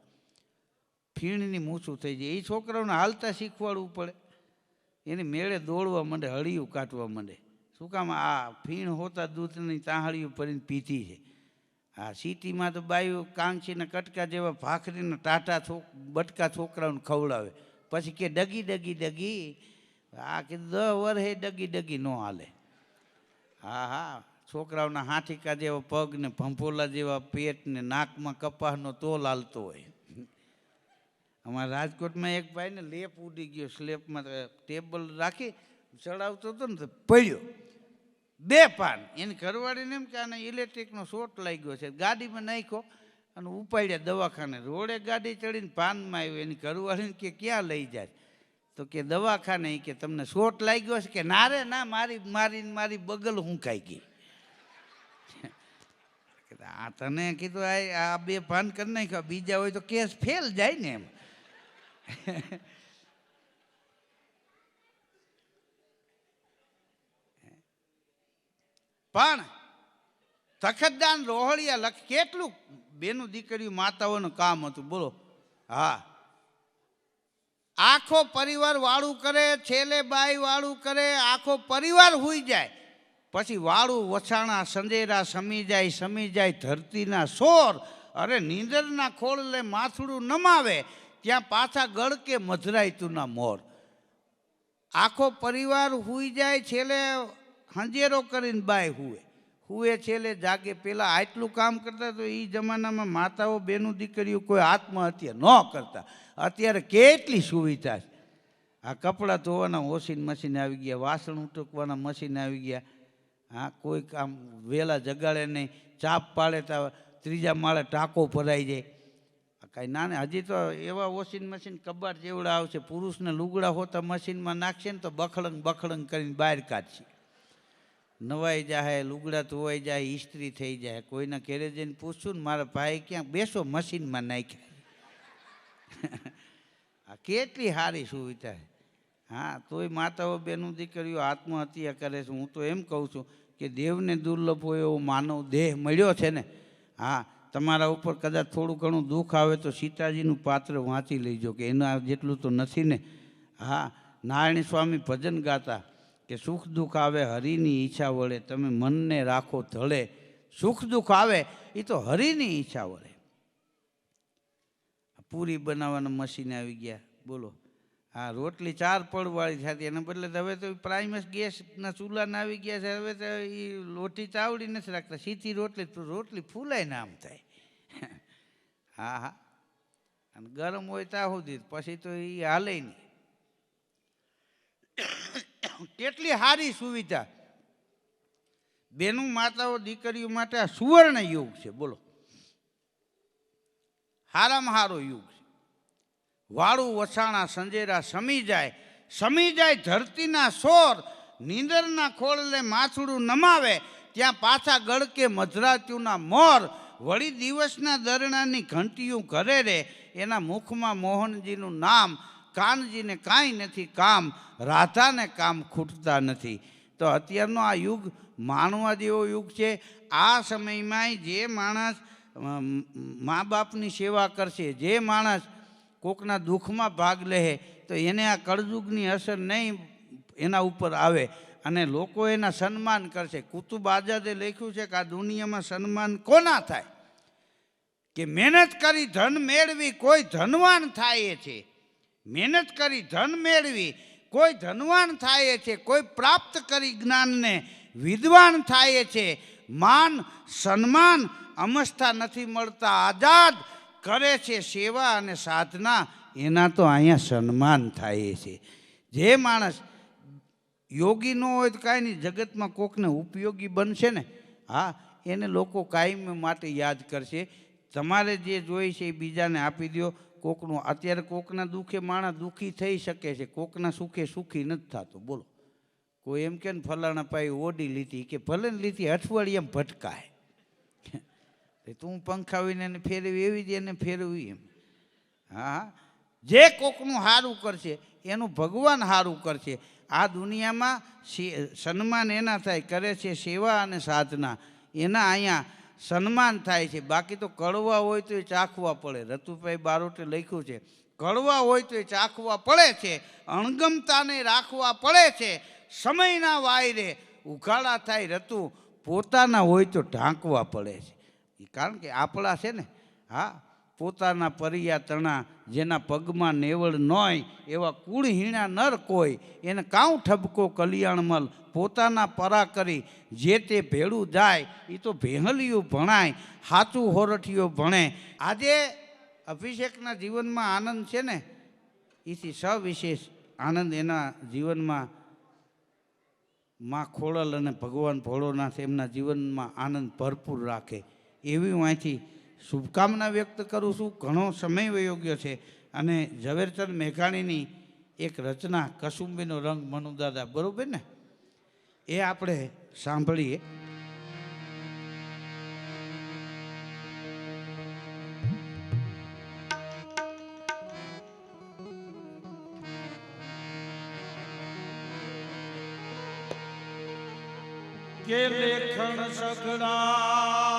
Speaker 1: ફીણની મૂછું થઈ જાય. એ છોકરાઓને હાલતા શીખવાડવું પડે. એની મેળે દોડવા માંડે, હળિયું કાઢવા માંડે. શું કામ? આ ફીણ હોતા દૂધની તાહળીઓ ભરીને પીધી છે. હા, સિટીમાં તો બાયું કાંચીના કટકા જેવા ભાખરીના ટાટા બટકા છોકરાઓને ખવડાવે. પછી કે ડગી ડગી ડગી. આ કે 10 વર્ષે ડગી ડગી ન હાલે. હા હા, છોકરાઓના હાથીકા જેવા પગ ને ભંભોલા જેવા પેટ ને નાકમાં કપાસનો તોલ હાલતો હોય. અમારા રાજકોટમાં એક ભાઈ ને લેપ ઉડી ગયો. સ્લેપમાં ટેબલ રાખી ચડાવતો હતો ને તો પડ્યો 2 પાન. એની ઘરવાળીને એમ કે આને ઇલેક્ટ્રિકનો શોર્ટ લાગ્યો છે. ગાડીમાં નાખ્યો અને ઉપાડ્યા દવાખાને. રોડે ગાડી ચડીને પાનમાં આવ્યો. એની ઘરવાળીને કે ક્યાં લઈ જાય? તો કે દવાખાને. કે તમને શોર્ટ લાગ્યો છે? કે ના રે ના, મારી બગલ હું ખાઈ ગઈ. આ તને કીધું આ 2 પાન કરી નાખ્યા, બીજા હોય તો કેસ ફેલ જાય ને એમ. પણ તખતદાન રોહડિયા લખ કેટલું બેનું દીકરીઓ માતાઓનું કામ હતું બોલો. હા, આખો પરિવાર વાળું કરે, છેલ્લે બાઈ વાળું કરે, આખો પરિવાર હુઈ જાય. પછી વાળું વછાણા સંજેરા સમી જાય ધરતીના સોર. અરે નીંદરના ખોળલે માથડું નમાવે, ત્યાં પાછા ગળકે મધરાય તુના મોર. આખો પરિવાર હુઈ જાય, છેલ્લે હંજેરો કરીને બાય હુએ છેલ્લે જાગે. પેલા આટલું કામ કરતા તો એ જમાનામાં માતાઓ બેનું દીકરીઓ કોઈ આત્મહત્યા ન કરતા. અત્યારે કેટલી સુવિધા છે. આ કપડાં ધોવાના વોશિંગ મશીન આવી ગયા, વાસણ ઉટકવાના મશીન આવી ગયા. હા, કોઈ કામ વહેલા જગાડે નહીં, ચાપ પાડે તો 3જા માળે ટાંકો ભરાઈ જાય. કાંઈ ના ને, હજી તો એવા વોશિંગ મશીન કબાટ જેવડા આવશે. પુરુષને લુગડા હોતા મશીનમાં નાખશે ને તો બખડંગ કરીને બહાર કાઢશે. નવાઈ જાય, લુગડા ધોવાઈ જાય, ઇસ્ત્રી થઈ જાય. કોઈના ઘેરે જઈને પૂછશું ને, મારા ભાઈ ક્યાં? બેસો મશીનમાં નાખ્યા. આ કેટલી સારી સુવિધા છે. હા, તોય માતાઓ બેનું દીકરીઓ આત્મહત્યા કરે છે. હું તો એમ કહું છું કે દેવને દુર્લભ હોય એવો માનવ દેહ મળ્યો છે ને. હા, તમારા ઉપર કદાચ થોડું ઘણું દુઃખ આવે તો સીતાજીનું પાત્ર વાંચી લેજો કે એના જેટલું તો નથી ને. હા, નારાયણ સ્વામી ભજન ગાતા કે સુખ દુઃખ આવે હરિની ઈચ્છા વળે, તમે મનને રાખો ધળે. સુખ દુઃખ આવે એ તો હરિની ઈચ્છા વળે. પૂરી બનાવવાના મશીન આવી ગયા બોલો. હા, રોટલી 4 પડવાળી થતી એના બદલે હવે તો પ્રાઇમસ ગેસના ચૂલાના આવી ગયા છે. હવે તો એ લોટી ચાવડી નથી રાખતા, સીધી રોટલી ફૂલાય ને આમ થાય. હા હા, અને ગરમ હોય ત્યાં સુધી, પછી તો એ હાલે નહીં. કેટલી સારી સુવિધા બેનું માતાઓ દીકરીઓ માટે આ સુવર્ણ યુગ છે બોલો. હારામાં હારો યુગ છે. વાળું વસાણા સંજેરા સમી જાય ધરતીના સોર, નીંદરના ખોળલે માથડું નમાવે, ત્યાં પાછા ગળકે મધરાત્યુના મોર, વળી દિવસના દરણાની ઘંટીયું ઘરે રે, એના મુખમાં મોહનજીનું નામ, કાનજીને કાંઈ નથી કામ, રાધાને કામ ખૂટતા નથી. તો અત્યારનો આ યુગ માણવા જેવો યુગ છે. આ સમયમાં જે માણસ મા બાપની સેવા કરશે, જે માણસ કોકના દુઃખમાં ભાગ લે તો એને આ કળયુગની અસર નહીં એના ઉપર આવે અને લોકો એના સન્માન કરશે. કુતુબ આઝાદે લખ્યું છે કે આ દુનિયામાં સન્માન કોના થાય કે મહેનત કરી ધન મેળવી કોઈ ધનવાન થાય છે. મહેનત કરી ધન મેળવી કોઈ ધનવાન થાય છે, કોઈ પ્રાપ્ત કરી જ્ઞાનને વિદ્વાન થાય છે. માન સન્માન અમસ્તા નથી મળતા, આઝાદ કરે છે સેવા અને સાધના, એના તો અહીંયા સન્માન થાય છે. જે માણસ યોગી ન હોય તો કાંઈ નહીં, જગતમાં કોકને ઉપયોગી બનશે ને, હા, એને લોકો કાયમ માટે યાદ કરશે. તમારે જે જોઈ છે એ બીજાને આપી દો. કોકનું અત્યારે કોકના દુઃખે માણસ દુઃખી થઈ શકે છે, કોકના સુખે સુખી નથી થતો બોલો. કોઈ એમ કે ને ફલાણા પાઈ ઓડી લીધી, કે ભલે ને લીધી અઠવાડિયામાં ભટકાય, તું પંખાવીને એને ફેરવી એવી જ એને ફેરવી એમ. હા, જે કોકનું સારું કરશે એનું ભગવાન સારું કરશે. આ દુનિયામાં સન્માન એના થાય કરે છે સેવા અને સાધના, એના અહીંયા સન્માન થાય છે. બાકી તો કડવા હોય તો એ ચાખવા પડે. રતુભાઈ બારોટે લખ્યું છે, કડવા હોય તો એ ચાખવા પડે છે, અણગમતાને રાખવા પડે છે, સમયના વાયરે ઉઘાડા થાય રતુ, પોતાના હોય તો ઢાંકવા પડે છે. કારણ કે આપણા છે ને, હા, પોતાના પરિયા તણા, જેના પગમાં નેવળ નોય, એવા કુળહીણા નર કોઈ, એને કાઉ ઠબકો કલ્યાણમલ, પોતાના પરા કરી જે તે ભેળું જાય, એ તો ભેહલિયું ભણાય, હાચું હોરઠિયો ભણે. આજે અભિષેકના જીવનમાં આનંદ છે ને, એથી સવિશેષ આનંદ એના જીવનમાં માં ખોડલ અને ભગવાન ભોળોનાથ એમના જીવનમાં આનંદ ભરપૂર રાખે એવી હું અહીંથી શુભકામના વ્યક્ત કરું છું. ઘણો સમય વયો ગયો છે અને ઝવેરચંદ મેઘાણીની એક રચના કસુંબીનો રંગ મનુદાદા, બરાબર ને, એ આપણે સાંભળીએ. કે લેખણ સગડા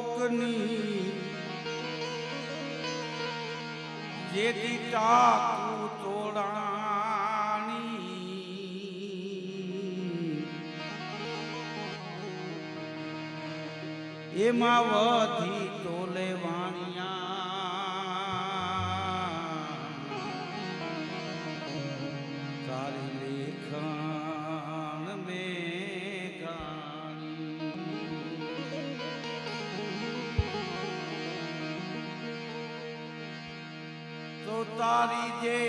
Speaker 1: લોકની જેથી ટાકુ તોડાણી, એમાં વધી તોલે વાણિયા, તારી લેખણ મેઘાણી. તો તારી જે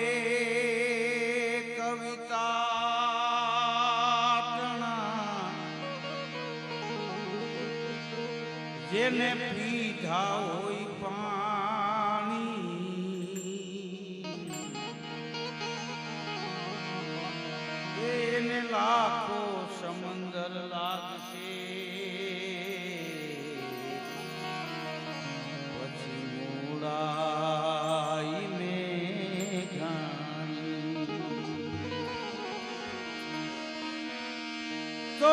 Speaker 1: કવિતા તણા, જેને પીધા હોય પાણી, એને લાખો સમંદર લાગશે, પછી મૂળાઈ મેઘાણી. તો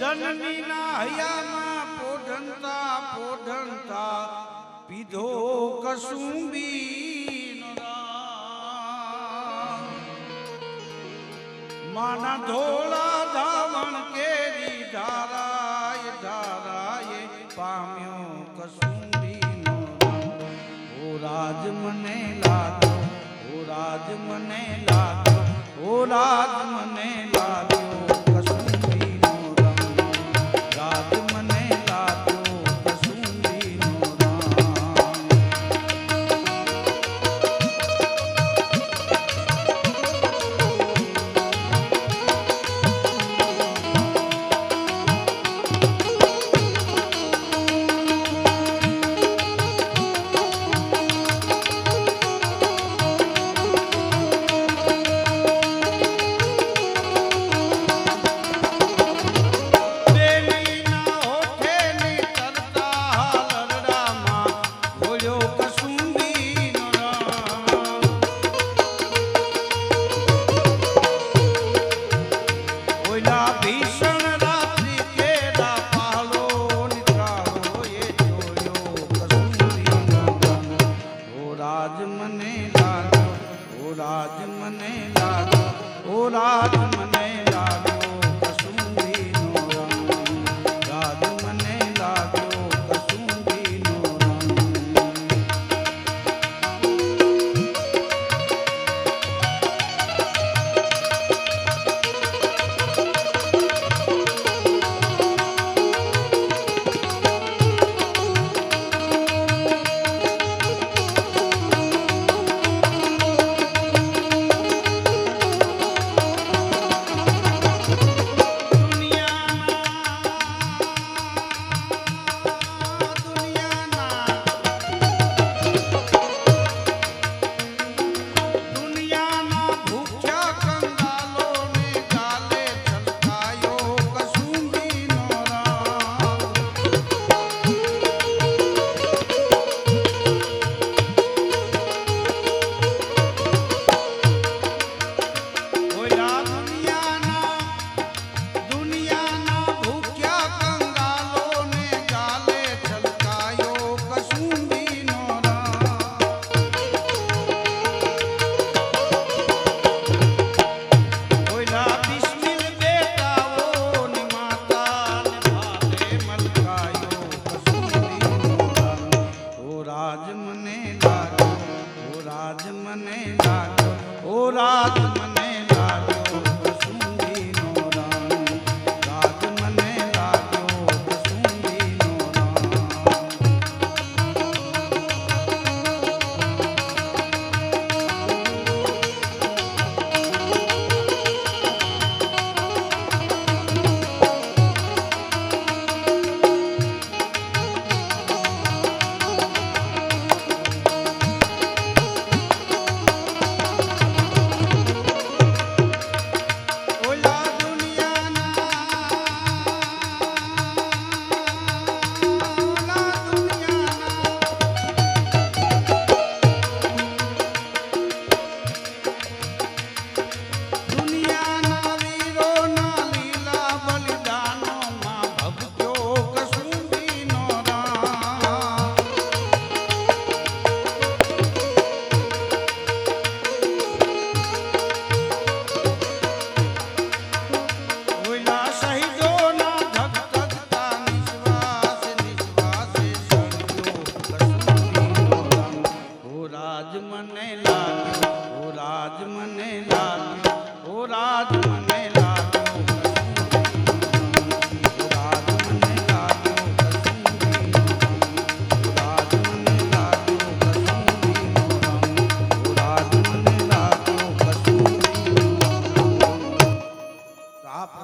Speaker 1: જનનીના હૈયામાં પોઢંતા પોઢંતા પીધો કસુંબીનો રામ, માના ધોળા ધાવણ કેરી ધારાય ધારાય પામ્યો કસુંબીનો રંગ. ઓ રાજ મને લાગ્યો, ઓ રાજ મને લાગ્યો, ઓ રાજ મને લાગ્યો કસુંબીનો રંગ. રાજ મને લાગ્યો કસુંબીનો રંગ.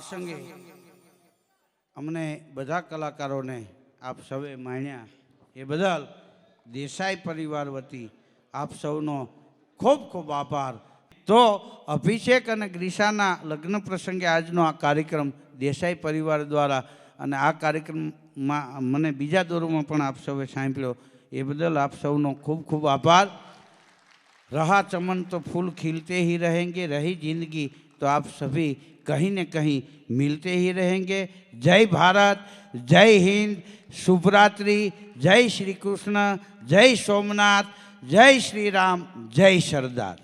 Speaker 1: પ્રસંગે અમને બધા કલાકારોને આપ સૌએ માણ્યા એ બદલ દેસાઈ પરિવાર વતી આપ સૌનો ખૂબ ખૂબ આભાર. તો અભિષેક અને ગ્રીસાના લગ્ન પ્રસંગે આજનો આ કાર્યક્રમ દેસાઈ પરિવાર દ્વારા અને આ કાર્યક્રમમાં મને બીજા દોરોમાં પણ આપ સૌએ સાંભળ્યો એ બદલ આપ સૌનો ખૂબ ખૂબ આભાર. रहा चमन तो फूल खिलते ही रहेंगे, रही जिंदगी तो आप सभी कहीं न कहीं मिलते ही रहेंगे. जय भारत, जय हिंद, शुभरात्रि, जय श्री कृष्ण, जय सोमनाथ, जय श्री राम, जय सरदार.